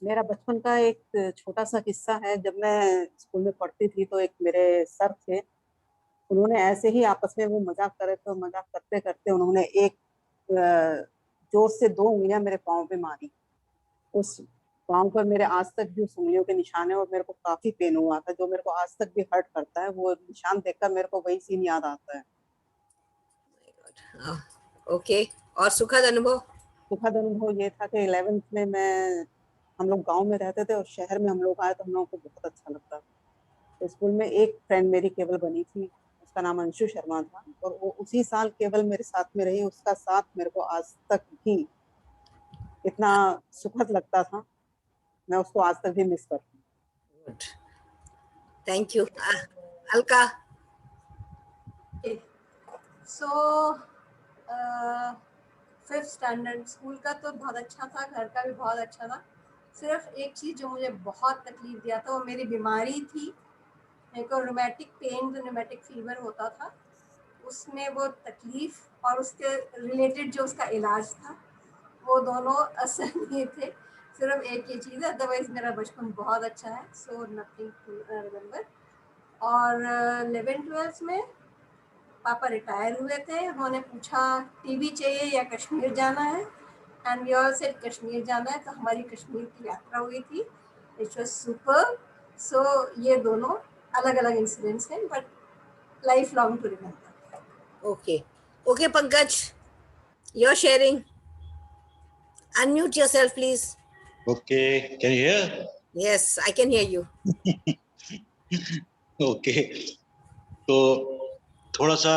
मेरा बचपन का एक छोटा सा किस्सा है। जब मैं स्कूल में पढ़ती थी तो एक मेरे सर थे, उन्होंने ऐसे ही आपस में वो मजाक कर रहे थे, मजाक करते करते उन्होंने एक जोर से 2 उंगलियां मेरे पाँव पे मारी। उस पाँव पर मेरे आज तक भी उस उंगलियों के निशान है और मेरे को काफी पेन हुआ था, जो मेरे को आज तक भी हर्ट करता है। वो निशान देखकर मेरे को वही सीन याद आता है। ओके, और सुखद अनुभव? सुखद अनुभव ये था कि 11th में हम लोग गांव में रहते थे और शहर में हम लोग आए तो हम लोगों को बहुत अच्छा लगता था। तो स्कूल में एक फ्रेंड मेरी केवल बनी थी, उसका नाम अंशु शर्मा था, और वो उसी साल केवल मेरे साथ में रही। उसका साथ मेरे को आज तक भी इतना सुखद लगता था, मैं उसको आज तक भी मिस करती हूँ। Good, thank you. Alka? So 5th standard school का तो बहुत अच्छा था, घर का भी बहुत अच्छा था। सिर्फ एक चीज़ जो मुझे बहुत तकलीफ दिया था वो मेरी बीमारी थी। मेरे को रूमेटिक पेन, रूमेटिक फीवर होता था, उसमें वो तकलीफ और उसके रिलेटेड जो उसका इलाज था वो दोनों असर नहीं थे। सिर्फ एक ही चीज़ है, अदरवाइज मेरा बचपन बहुत अच्छा है। So nothing to remember. और 11th-12th में पापा रिटायर हुए थे, उन्होंने पूछा टीवी चाहिए या कश्मीर जाना है, and we all said Kashmir जाना है। तो हमारी कश्मीर की यात्रा हुई थी, इट वाज सुपर। सो ये दोनों अलग अलग इंसिडेंट्स हैं but life long to remember. Okay, okay Pankaj, you're sharing. Unmute yourself, please. Okay, can you hear? Yes, I can hear you. Okay, तो थोड़ा सा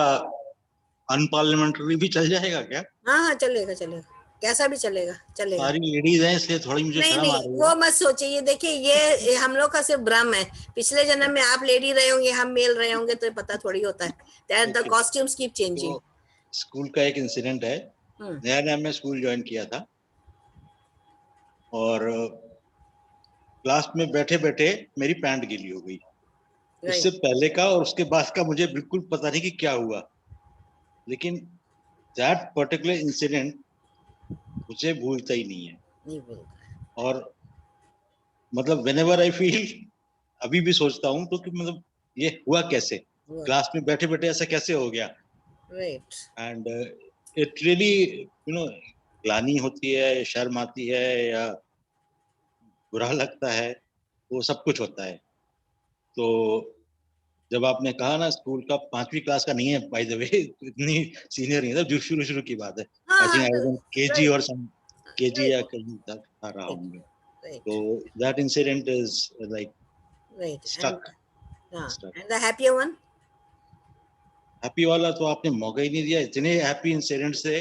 अनपार्लियामेंट्री भी चल जाएगा क्या? हाँ, चलेगा चलेगा, कैसा भी चलेगा, चलेगा। सारी लेडीज हैं इसलिए थोड़ी मुझे शर्म आ रही है। वो मत सोचिए। ये देखिए, ये हम लोग का सिर्फ भ्रम है। पिछले जन्म में आप लेडी रहे होंगे, हम मेल रहे होंगे, तो पता थोड़ी होता है। That the costumes keep changing. School का एक इंसिडेंट है। नया नया मैं स्कूल ज्वाइन किया था और क्लास में बैठे बैठे मेरी पैंट गीली हो गई। उससे पहले का और उसके बाद का मुझे बिल्कुल पता नहीं कि क्या हुआ, लेकिन दैट पर्टिकुलर इंसिडेंट मुझे भूलता ही नहीं है। नहीं भूलता। और मतलब व्हेनेवर आई फील, अभी भी सोचता हूँ तो कि मतलब ये हुआ कैसे, क्लास में बैठे बैठे ऐसा कैसे हो गया। राइट। एंड इट रियली ग्लानि होती है, शर्म आती है या बुरा लगता है, वो सब कुछ होता है। तो जब आपने कहा ना स्कूल का 5वीं क्लास का नहीं है, बाय द वे, इतनी सीनियर नहीं था, जो शुरू की बात है। I think I was KG और सम केजी या कहीं तक आ रहा हूँ। तो that incident is like stuck. And the happier one? Happy वाला तो आपने मौका ही नहीं दिया। इतने हैप्पी इंसिडेंट से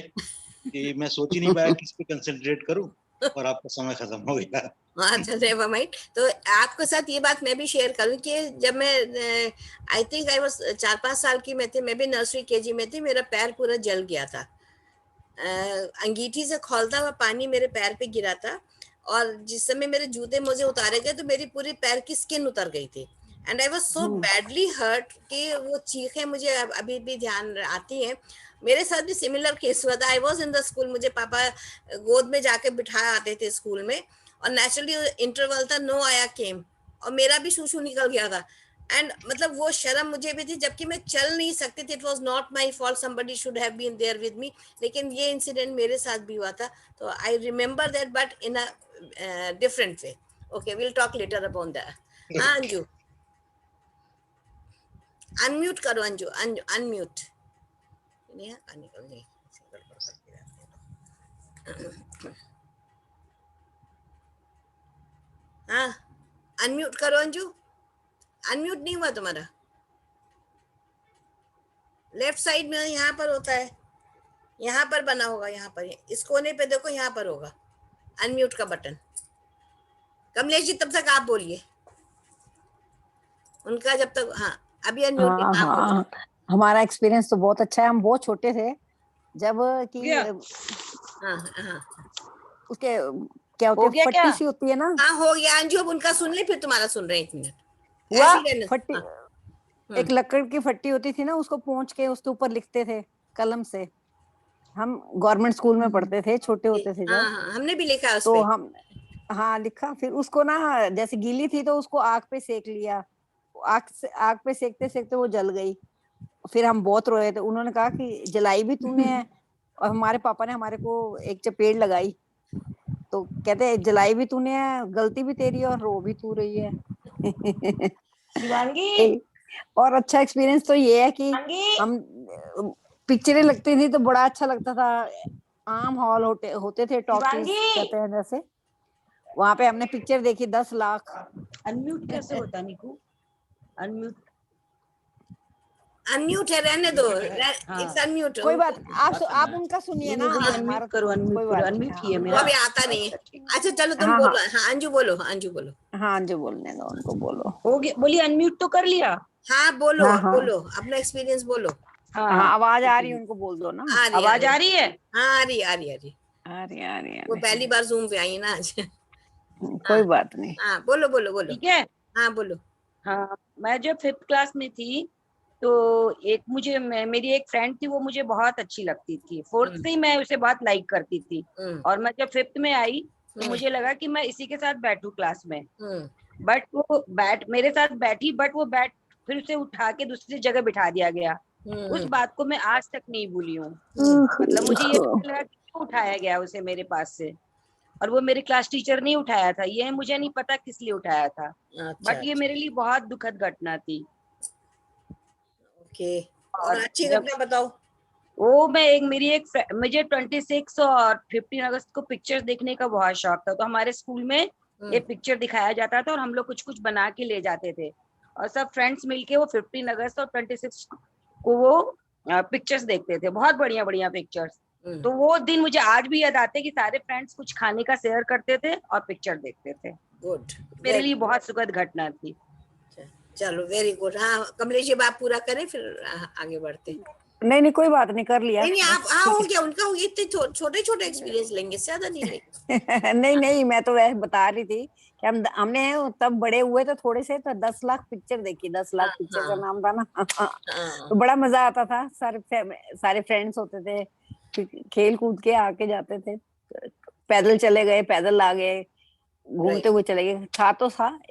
कि मैं सोच ही नहीं पाया किस पे कंसंट्रेट करूं, और आपका समय खत्म हो गया। अच्छा, नेवर माइंड। तो आपके साथ ये बात मैं भी शेयर करूं कि जब मैं आई थिंक आई वाज 4-5 साल की मैं थी, मैं भी नर्सरी केजी में थी, मेरा पैर पूरा जल गया था। अंगीठी से खौलता हुआ पानी मेरे पैर पे गिरा था, और जिस समय मेरे जूते मोजे उतारे गए तो मेरी पूरी पैर की स्किन उतर गई थी। And I was so badly hurt कि वो चीखें मुझे अभी भी ध्यान आती हैं। मेरे साथ भी सिमिलर केस हुआ था। I was in the school, मुझे पापा गोद में जाके बिठा आते थे स्कूल में, और नेचुरली इंटरवल था, नो आया केम, और मेरा भी शूशू निकल गया था। एंड मतलब वो शर्म मुझे भी थी, जबकि मैं चल नहीं सकती थी। It was not my fault, somebody should have been there with me. लेकिन ये इंसिडेंट मेरे साथ भी हुआ था, तो I remember that, but in a different way. Okay, will talk later about that. हाँ अंजू, अनम्यूट करो अंजू, अनम्यूट। नहीं निकल नहीं, हाँ अनम्यूट करो अंजू, अनम्यूट नहीं हुआ तुम्हारा। लेफ्ट साइड में यहाँ पर होता है, यहाँ पर बना होगा, यहाँ पर इस कोने पे देखो, यहाँ पर होगा अनम्यूट का बटन। कमलेश जी तब तक आप बोलिए उनका, जब तक। हाँ अभी अनम्यूट। हाँ हाँ बोलो। हाँ, हमारा एक्सपीरियंस तो बहुत अच्छा है। हम बहुत छोटे थे जब कि हाँ हाँ उसके क्या होती है, फट्टी सी होती है ना। हाँ हो गया अंजू, अब उनका सुन ले, फिर तुम्हारा सुन रहे हैं, 1 मिनट हुआ ऐसे ही रहने। फट्टी, एक लकड़ की फट्टी होती थी ना, उसको पोंछ के उसके ऊपर लिखते थे कलम से। हम गवर्नमेंट स्कूल में पढ़ते थे, छोटे होते थे हाँ जब। हाँ हमने भी लिखा उस तो पे। हम, हाँ लिखा, फिर उसको ना जैसे गीली थी तो उसको आग पे सेक लिया। आग पे सेकते सेकते वो जल गई। फिर हम बहुत रोए थे। उन्होंने कहा कि जलाई भी तूने है, और हमारे पापा ने हमारे को एक चपेट लगाई। तो कहते जलाई भी तूने है, गलती भी तेरी है, और रो भी तू रही है। शिवांगी, और अच्छा एक्सपीरियंस तो ये है कि शिवांगी, हम पिक्चरें लगती थी तो बड़ा अच्छा लगता था। आम हॉल होते थे, टॉकीज शिवांगी। कहते हैं जैसे, वहां पे हमने पिक्चर देखी 10 लाख। अनम्यूट कैसे होता निकू? अनम्यूट, अनम्यूट है, रहने दो, इट्स अनम्यूट। कोई बात, आप उनका सुनिए ना। बोली हमारा अनम्यूट करो, कोई अनम्यूट करो, बात अनम्यूट नहीं, ही है वो मेरा। अभी आता नहीं है। अच्छा चलो तुम हाँ बोलो। हाँ अंजू बोलो, हाँ अंजू बोलो। हाँ, जो बोलने दो उनको, बोलो। हो गया, बोली अनम्यूट तो कर लिया। हाँ बोलो, हाँ हाँ बोलो अपना एक्सपीरियंस बोलो। हाँ, हाँ आवाज आ रही है, उनको बोल दो ना। आ रही आवाज आ रही है। हाँ आ रही आ रही आ रही। आ रही आ रही वो पहली बार जूम पे आई ना आज। हाँ कोई बात नहीं। हाँ बोलो बोलो बोलो। ठीक है। हाँ बोलो। हाँ, मैं जब 5th क्लास में थी तो एक मुझे मेरी एक फ्रेंड थी, वो मुझे बहुत अच्छी लगती थी। 4th से ही मैं उसे बहुत लाइक करती थी। और मैं जब 5th में आई तो मुझे लगा कि मैं इसी के साथ बैठूं क्लास में। बट वो मेरे साथ बैठी, बट वो फिर उसे उठा के दूसरी जगह बिठा दिया गया। उस बात को मैं आज तक नहीं भूली हूँ। मतलब मुझे ये लगा कि क्यों उठाया गया उसे मेरे पास से, और वो मेरे क्लास टीचर नहीं उठाया था। ये मुझे नहीं पता किस लिए उठाया था। अच्छा, बट ये मेरे लिए बहुत दुखद घटना थी। ओके, और और अच्छी जब घटना बताओ। वो मुझे 26 और 15 अगस्त को पिक्चर्स देखने का बहुत शौक था। तो हमारे स्कूल में ये पिक्चर दिखाया जाता था और हम लोग कुछ कुछ बना के ले जाते थे, और सब फ्रेंड्स मिलके वो 15 अगस्त और 26 को वो पिक्चर्स देखते थे, बहुत बढ़िया बढ़िया पिक्चर्स। तो वो दिन मुझे आज भी याद आते कि सारे फ्रेंड्स कुछ खाने का शेयर करते थे और पिक्चर देखते थे। गुड, मेरे लिए बहुत सुखद घटना थी। चलो वेरी गुड। हाँ कमलेश जी बात पूरा करें, फिर आगे बढ़ते। नहीं कोई बात नहीं, कर लिया। नहीं आप, हाँ हो गया उनका, हो गया। इतने छोटे छोटे एक्सपीरियंस लेंगे, ज्यादा नहीं लेंगे। नहीं, मैं तो वैसे बता रही थी कि हमने तब बड़े हुए तो थोड़े से, तो 10 लाख पिक्चर देखी। 10 लाख पिक्चर का नाम था ना। तो बड़ा मजा आता था। सारे फ्रेंड्स होते थे, खेल कूद के आके जाते थे, पैदल चले गए, पैदल आ गए, घूमते हुए चले गए। था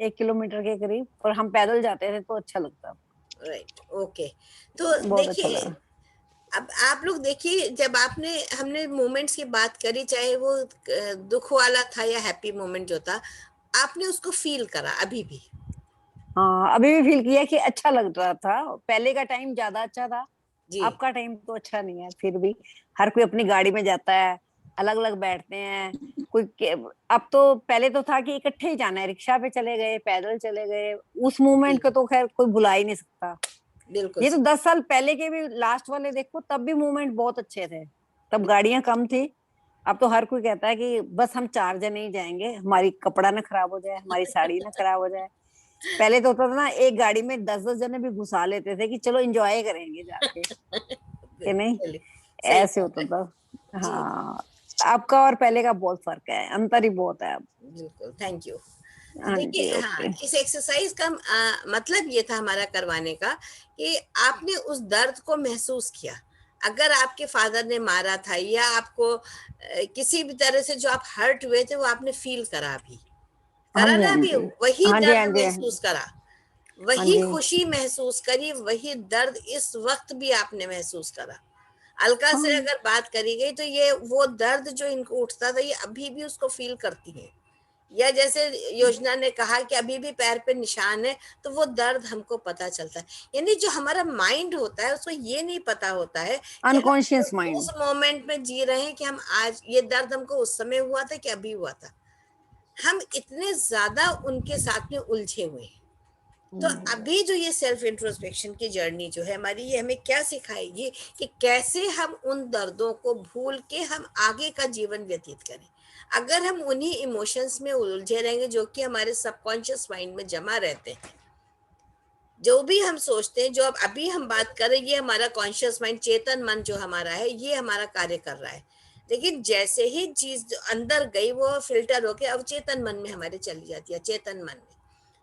1 किलोमीटर के करीब, और हम पैदल जाते थे तो अच्छा लगता। Right, okay. तो देखिए, अब आप लोग देखिए, जब हमने मोमेंट्स की बात करी, चाहे वो दुख वाला था या हैप्पी मोमेंट जो था, आपने उसको फील करा अभी भी? हाँ, अभी भी फील किया कि अच्छा लग रहा था। पहले का टाइम ज्यादा अच्छा था, अब का टाइम तो अच्छा नहीं है। फिर भी हर कोई अपनी गाड़ी में जाता है, अलग अलग बैठते हैं। अब तो, पहले तो था कि इकट्ठे ही जाना है, रिक्शा पे चले गए, पैदल चले गए। उस मूवमेंट को तो खैर कोई भुला ही नहीं सकता। बिल्कुल। ये तो 10 साल पहले के भी लास्ट वाले देखो, तब भी मूवमेंट बहुत अच्छे थे। तब गाड़ियां कम थी। अब तो हर कोई कहता है कि बस हम 4 जने ही जाएंगे, हमारी कपड़ा ना खराब हो जाए, हमारी साड़ी ना खराब हो जाए। पहले तो होता था ना, एक गाड़ी में 10-10 जने भी घुसा लेते थे कि चलो एंजॉय करेंगे जाके, कि नहीं, ऐसे होता था। हाँ, आपका और पहले का बहुत फर्क है, अंतर ही बहुत है अब। बिल्कुल, थैंक यू। हाँ देखिए, जी, हाँ, ओके। इस एक्सरसाइज का मतलब ये था हमारा करवाने का कि आपने उस दर्द को महसूस किया, अगर आपके फादर ने मारा था या आपको किसी भी तरह से जो आप हर्ट हुए थे वो आपने फील करा भी, हाँ करा जी, ना हाँ भी, जी, वही हाँ जी, हाँ दर्द जी, महसूस करा, हाँ वही जी, खुशी महसूस करी, वही दर्द इस वक्त भी आपने महसूस करा। अलका से हाँ, अगर बात करी गई तो ये वो दर्द जो इनको उठता था ये अभी भी उसको फील करती है, या जैसे योजना ने कहा कि अभी भी पैर पे निशान है, तो वो दर्द हमको पता चलता है। यानी जो हमारा माइंड होता है उसको ये नहीं पता होता है कि हम अनकॉन्शियस माइंड। उस मोमेंट में जी रहे हैं कि हम आज ये दर्द हमको उस समय हुआ था कि अभी हुआ था। हम इतने ज्यादा उनके साथ में उलझे हुए हैं। तो अभी जो ये सेल्फ इंट्रोस्पेक्शन की जर्नी जो है हमारी, ये हमें क्या सिखाएगी कि कैसे हम उन दर्दों को भूल के हम आगे का जीवन व्यतीत करें। अगर हम उन्हीं इमोशंस में उलझे रहेंगे जो कि हमारे सबकॉन्शियस माइंड में जमा रहते हैं, जो भी हम सोचते हैं, जो अब अभी हम बात कर रहे हैं, ये हमारा कॉन्शियस माइंड, चेतन मन जो हमारा है, ये हमारा कार्य कर रहा है। लेकिन जैसे ही चीज अंदर गई वो फिल्टर होके अब चेतन मन में हमारे चली जाती है, चेतन मन में।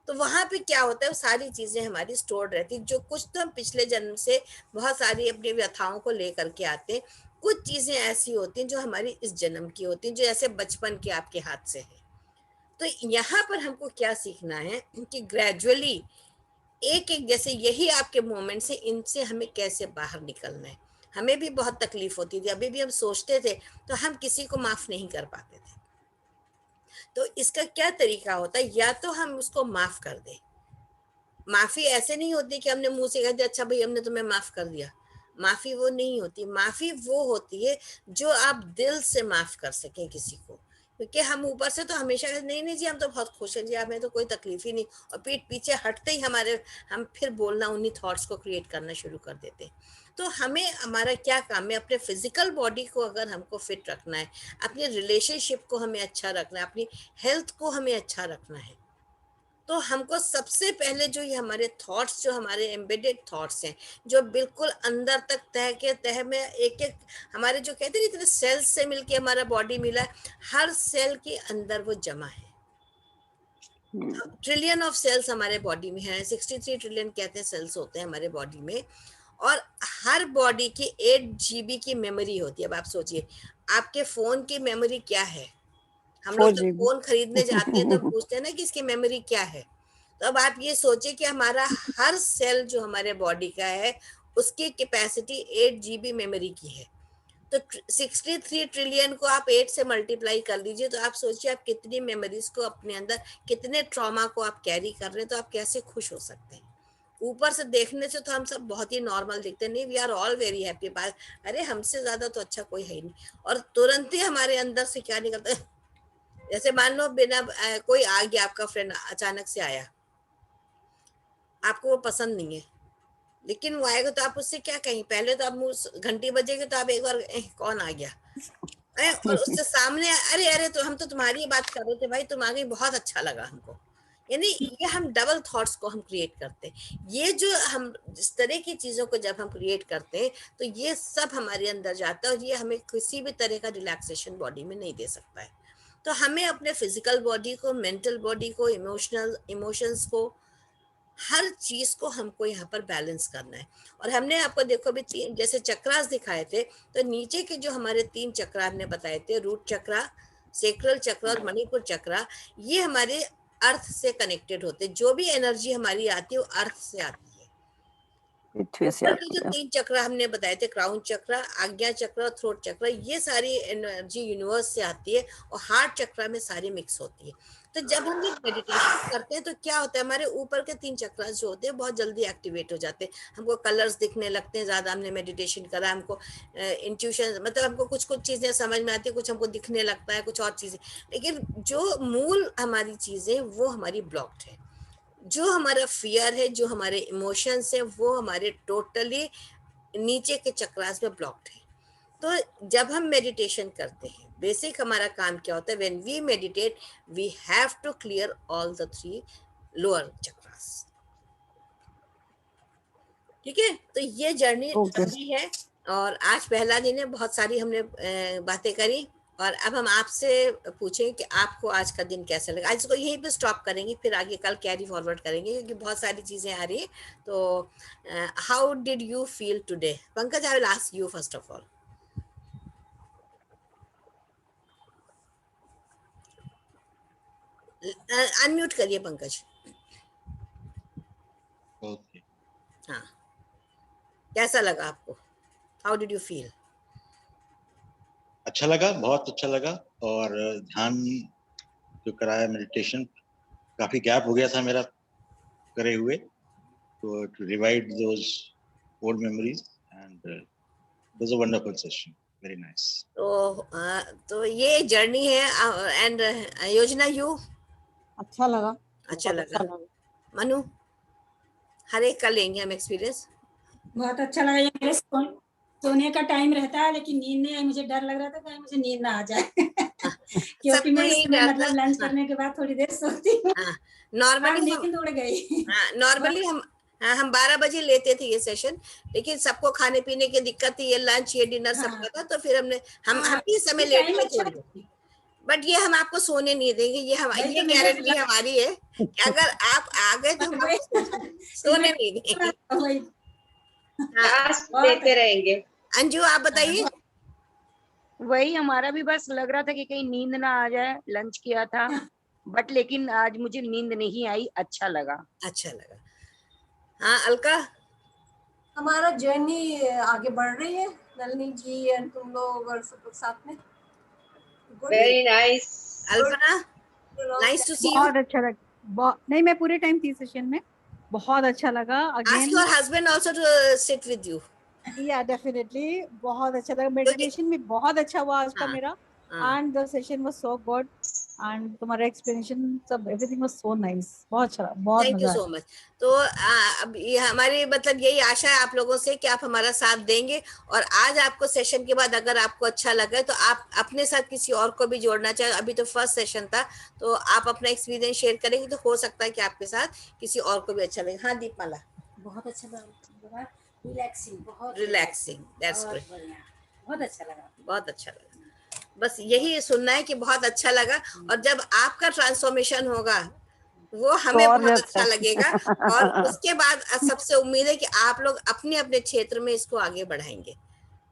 तो वहां पे क्या होता है, वो सारी चीजें हमारी स्टोर्ड रहती है, जो कुछ तो हम पिछले जन्म से बहुत सारी अपनी व्यथाओं को लेकर के आते हैं। कुछ चीजें ऐसी होती हैं जो हमारी इस जन्म की होती हैं, जो ऐसे बचपन के आपके हाथ से है। तो यहाँ पर हमको क्या सीखना है कि ग्रेजुअली एक एक, जैसे यही आपके मोमेंट से, इनसे हमें कैसे बाहर निकलना है। हमें भी बहुत तकलीफ होती थी, अभी भी हम सोचते थे तो हम किसी को माफ नहीं कर पाते थे। तो इसका क्या तरीका होता है, या तो हम उसको माफ कर दें। माफी ऐसे नहीं होती कि हमने मुंह से कह दिया अच्छा भाई हमने तुम्हें माफ कर दिया। माफी वो नहीं होती, माफी वो होती है जो आप दिल से माफ कर सकें किसी को। क्योंकि हम ऊपर से तो हमेशा कहते, नहीं नहीं जी हम तो बहुत खुश हैं जी, हमें तो कोई तकलीफ ही नहीं, और पीठ पीछे हटते ही हम फिर बोलना उन्हीं थॉट्स को क्रिएट करना शुरू कर देते हैं। तो हमें, हमारा क्या काम है, अपने फिजिकल बॉडी को अगर हमको फिट रखना है, अपने रिलेशनशिप को हमें अच्छा रखना है, अपनी हेल्थ को हमें अच्छा रखना है, तो हमको सबसे पहले जो ये हमारे थॉट्स, जो हमारे एम्बेडेड थॉट्स हैं, जो बिल्कुल अंदर तक तह के तह में एक एक हमारे, जो कहते हैं इतने सेल्स से मिलके हमारा बॉडी मिला है, हर सेल के अंदर वो जमा है। ट्रिलियन ऑफ सेल्स हमारे बॉडी में है, 63 ट्रिलियन कहते हैं सेल्स होते हैं हमारे बॉडी में। और हर बॉडी की 8 GB की मेमोरी होती है। अब आप सोचिए आपके फोन की मेमोरी क्या है। हम लोग 4 जब GB। फोन खरीदने जाते हैं तो पूछते हैं ना कि इसकी मेमोरी क्या है। तो अब आप ये सोचिए कि हमारा हर सेल जो हमारे बॉडी का है उसकी कैपेसिटी 8 GB मेमोरी की है। तो 63 ट्रिलियन को आप 8 से मल्टीप्लाई कर लीजिए, तो आप सोचिए आप कितनी मेमोरीज को अपने अंदर, कितने ट्रॉमा को आप कैरी कर रहे हैं, तो आप कैसे खुश हो सकते हैं। ऊपर से देखने से तो हम सब बहुत ही नॉर्मल दिखते हैं, नहीं, we are all very happy, बात अरे हमसे ज्यादा तो अच्छा कोई है ही नहीं। और तुरंत ही हमारे अंदर से क्या निकलता है, जैसे मान लो बिना कोई आ गया, आपका फ्रेंड अचानक से आया, आपको वो पसंद नहीं है, लेकिन वो आएगा तो आप उससे क्या कहें, पहले तो आप मुंह घंटी बजेगी तो आप एक बार कौन आ गया, और उससे सामने अरे अरे तो हम तो तुम्हारी बात कर रहे थे भाई, तुम आ गई बहुत अच्छा लगा हमको। यानी ये हम डबल थॉट्स को हम क्रिएट करते हैं। ये जो हम इस तरह की चीजों को जब हम क्रिएट करते हैं तो ये सब हमारे अंदर जाता है, और ये हमें किसी भी तरह का रिलैक्सेशन बॉडी में नहीं दे सकता है। तो हमें अपने फिजिकल बॉडी को, मेंटल बॉडी को, इमोशंस को, हर चीज को हमको यहाँ पर बैलेंस करना है। और हमने आपको देखो अभी तीन जैसे चक्रास दिखाए थे, तो नीचे के जो हमारे 3 चक्र हमने बताए थे, रूट चक्रा, सेक्रल चक्र और मणिपुर चक्रा, ये हमारे अर्थ से कनेक्टेड होते हैं। जो भी एनर्जी हमारी आती है वो अर्थ से आती है। पृथ्वी से ऊपर के जो आती है। 3 चक्र हमने बताए थे, क्राउन चक्र, आज्ञा चक्र और थ्रोट चक्र, ये सारी एनर्जी यूनिवर्स से आती है और हार्ट चक्र में सारी मिक्स होती है। तो जब हम ये मेडिटेशन करते हैं तो क्या होता है, हमारे ऊपर के 3 चक्र जो होते हैं बहुत जल्दी एक्टिवेट हो जाते हैं। हमको कलर्स दिखने लगते हैं, ज्यादा हमने मेडिटेशन करा, हमको इंट्यूशन, मतलब हमको कुछ कुछ चीजें समझ में आती है, कुछ हमको दिखने लगता है, कुछ और चीजें। लेकिन जो मूल हमारी चीजें वो हमारी ब्लॉक्ड है। जो हमारा फियर है, जो हमारे इमोशंस है, वो हमारे टोटली नीचे के चक्रास में ब्लॉक्ड है। तो जब हम मेडिटेशन करते हैं, बेसिक हमारा काम क्या होता है, when we meditate we have to clear all the 3 lower chakras. ठीक है, तो ये जर्नी ओके। अभी है और आज पहला दिन है, बहुत सारी हमने बातें करी। और अब हम आपसे पूछें कि आपको आज का दिन कैसा लगा। आज इसको यहीं पे स्टॉप करेंगे, फिर आगे कल कैरी फॉरवर्ड करेंगे क्योंकि बहुत सारी चीजें आ रही है। तो how did you feel today? Pankaj, I will ask you first of all. Unmute करिए पंकज। ओके, हाँ, कैसा लगा आपको? How did you feel? अच्छा लगा, बहुत अच्छा लगा। और ध्यान जो कराया, मेडिटेशन, काफी गैप हो गया था मेरा करे हुए, तो to revive those old memories and was a wonderful session, very nice. तो ये जर्नी है। एंड योजना, यू? अच्छा लगा, अच्छा बहुत अच्छा लगा। लगा। मनु, हर एक का लेंगे हम एक्सपीरियंस। बहुत अच्छा लगा। ये मेरे सोने का टाइम रहता है लेकिन नींद नहीं आई, मुझे डर लग रहा था कहीं मुझे नींद ना आ जाए क्योंकि सबको मैं इस यही समय डर मतलब था। लंच हाँ, करने के बाद थोड़ी देर सोती हूँ। हाँ, हाँ, नॉर्मली हम नींद उड़ गई। 12 बजे लेते थे ये सेशन, लेकिन सबको खाने पीने की दिक्कत थी, ये लंच ये डिनर हाँ, सबका था, तो फिर हम हाँ, भी इस समय ये लेट टाइम में अच्छा छोड़ दिया। बट ये हम आपको सोने नहीं देंगे, वही ये तो मैं गारंटी हमारी है कि अगर आप आ गए तो हम आपको सोने नहीं देंगे। वही हाँ, टास्क बहुत देते रहेंगे। अंजू आप बताइए। वही हमारा भी बस लग रहा था कि कहीं नींद ना आ जाए। लंच किया था बट लेकिन आज मुझे नींद नहीं आई, अच्छा लगा। अच्छा लगा। हाँ, अलका? हमारा जर्नी आगे बढ़ रही है, नलिनी जी एंड तुम लोग और सब लोग साथ में। Good. Very nice. Alpana, nice to see you. बहुत अच्छा लगा। नहीं, मैं पूरे टाइम थी सेशन में, बहुत अच्छा लगा। Ask again your husband also to sit with you. या डेफिनेटली बहुत अच्छा लगा। मेडिटेशन भी बहुत अच्छा हुआ आज का हाँ, मेरा, हाँ, and the session was so good, and तुम्हारा एक्सप्लेनेशन सब एवरीथिंग वाज सो नाइस। बहुत अच्छा, बहुत थैंक यू मजा सो आया। मच। तो अब ये हमारी मतलब यही आशा है आप लोगों से कि आप हमारा साथ देंगे, और आज आपको सेशन के बाद अगर आपको अच्छा लगा तो आप अपने साथ किसी और को भी जोड़ना चाहे। अभी तो फर्स्ट सेशन था, तो आप अपना एक्सपीरियंस शेयर करेंगे तो हो सकता है कि आपके साथ किसी और को भी अच्छा लगे। हाँ दीपमाला? बहुत अच्छा लगा, रिलैक्सिंग, बहुत रिलैक्सिंग, दैट्स बहुत गुड। बढ़िया, बहुत अच्छा लगा। बहुत अच्छा लगा। बस यही सुनना है कि बहुत अच्छा लगा, और जब आपका ट्रांसफॉर्मेशन होगा वो तो हमें और बहुत ज्यादा अच्छा लगेगा। और उसके बाद सबसे उम्मीद है कि आप लोग अपने अपने क्षेत्र में इसको आगे बढ़ाएंगे।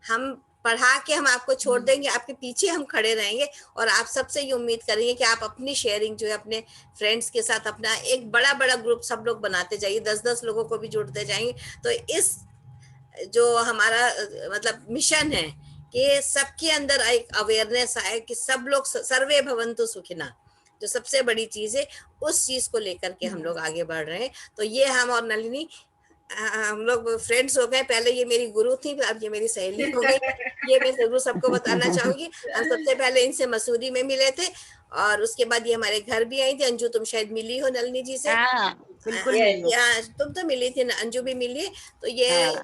हम पढ़ा के हम आपको छोड़ देंगे, आपके पीछे हम खड़े रहेंगे, और आप सबसे ये उम्मीद करेंगे कि आप अपनी शेयरिंग जो है अपने फ्रेंड्स के साथ अपना एक बड़ा बड़ा ग्रुप सब लोग बनाते जाइए, 10-10 लोगों को भी जोड़ते जाएंगे। तो इस जो हमारा मतलब मिशन है कि सबके अंदर एक अवेयरनेस आए कि सब लोग सर्वे भवन्तु सुखिना, जो सबसे बड़ी चीज है, उस चीज को लेकर के हम लोग आगे बढ़ रहे हैं। तो ये हम और नलिनी हम लोग फ्रेंड्स हो गए। पहले ये मेरी गुरु थी, अब ये मेरी सहेली हो गई। ये मैं जरूर सबको बताना चाहूंगी। हम सबसे पहले इनसे मसूरी में मिले थे, और उसके बाद ये हमारे घर भी आई थी। अंजू, तुम शायद मिली हो नलिनी जी से। हाँ बिल्कुल Yes. मिली। या तुम तो मिली थी ना, अंजू भी मिली। तो ये हाँ।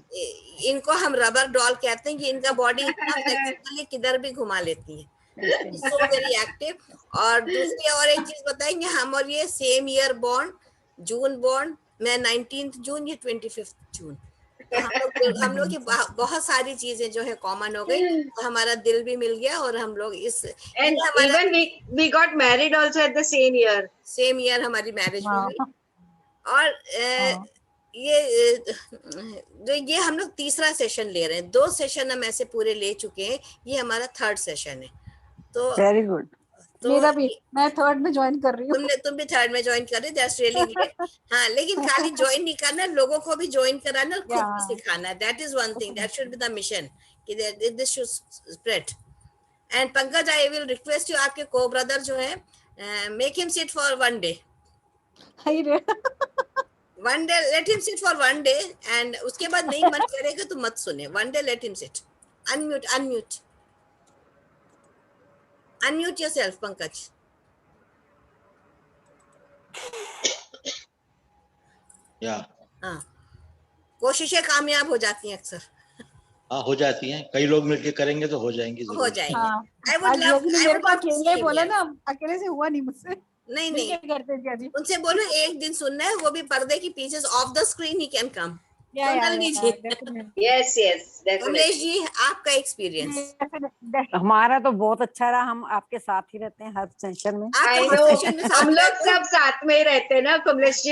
इनको हम रबर डॉल कहते हैं कि इनका बॉडी इतना फ्लेक्सिबल है, किधर भी घुमा लेती है, सो वेरी एक्टिव। और दूसरी और एक चीज बताएंगे, हम और ये सेम ईयर बॉर्न, जून बॉर्न, मैं 19 जून, ये 25 जून। तो हम लोग की बहुत सारी चीजें जो है कॉमन हो गई, तो हमारा दिल भी मिल गया, और हम लोग इस And ये हमारा even we got married also at the same year. Same year हमारी मैरिज भी हुई। हाँ, और हाँ। ये हम लोग तीसरा सेशन ले रहे हैं। 2 सेशन हम ऐसे पूरे ले चुके हैं, ये हमारा 3rd सेशन है। तो वेरी गुड। मेरा भी, मैं 3rd में ज्वाइन कर रही हूँ। तुम भी 3rd में ज्वाइन कर रहे, दैट्स रियली ग्रेट। हाँ, लेकिन खाली ज्वाइन नहीं करना, लोगों को भी ज्वाइन कराना और खुद भी सिखाना, that is one thing, that should be the mission, कि this should spread. And Pankaj, I will request you, आपके को ब्रदर जो है, make him sit for 1 day. One day, let him sit for 1 day, and उसके बाद नहीं मन करेगा तो मत सुने। 1 day let him sit. Unmute yourself, Pankaj. हाँ, कोशिशें कामयाब हो जाती हैं अक्सर। हाँ, हो जाती हैं। कई लोग मिलके करेंगे तो हो जाएंगी हो जरूर। जाएंगे। हाँ, I would आज love योगी ने मेरे को to see अकेले him बोला here. ना, अकेले से हुआ नहीं मुझसे। नहीं मिलके करते हैं जी। उनसे बोलो एक दिन सुनना है, वो भी पर्दे के पीछे, off the screen he can come. Sonali ji, yes yes Kamlesh ji, आपका एक्सपीरियंस। हमारा तो बहुत अच्छा रहा, हम आपके साथ ही रहते हैं हर सेशन में। आप आई तो नो, हर सेशन में हम साथ लोग रहते हो, सब साथ में ही रहते हैं ना कमलेश जी,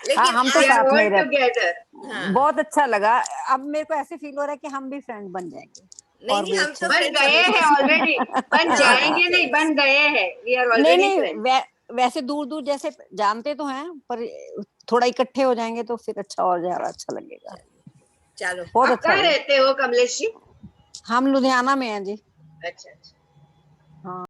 लेकिन हम तो we are साथ में ही all रहते together. हाँ, बहुत अच्छा लगा। अब मेरे को ऐसे फील हो रहा है कि हम भी फ्रेंड बन जाएंगे नहीं और नहीं, भी हम अच्छे तो से। बन फ्रेंड्स गए हैं ऑलरेडी, बन हाँ, जाएंगे नहीं, friends। बन गए हैं, वी आर नहीं ऑलरेडी नहीं फ्रेंड्स। वैसे दूर दूर जैसे जानते तो हैं, पर थोड़ा इकट्ठे हो जाएंगे तो फिर अच्छा और ज्यादा अच्छा लगेगा। चलो, बहुत आप अच्छा कहाँ लगा। रहते हो कमलेश जी? हम लुधियाना में हैं जी। अच्छा अच्छा। हाँ।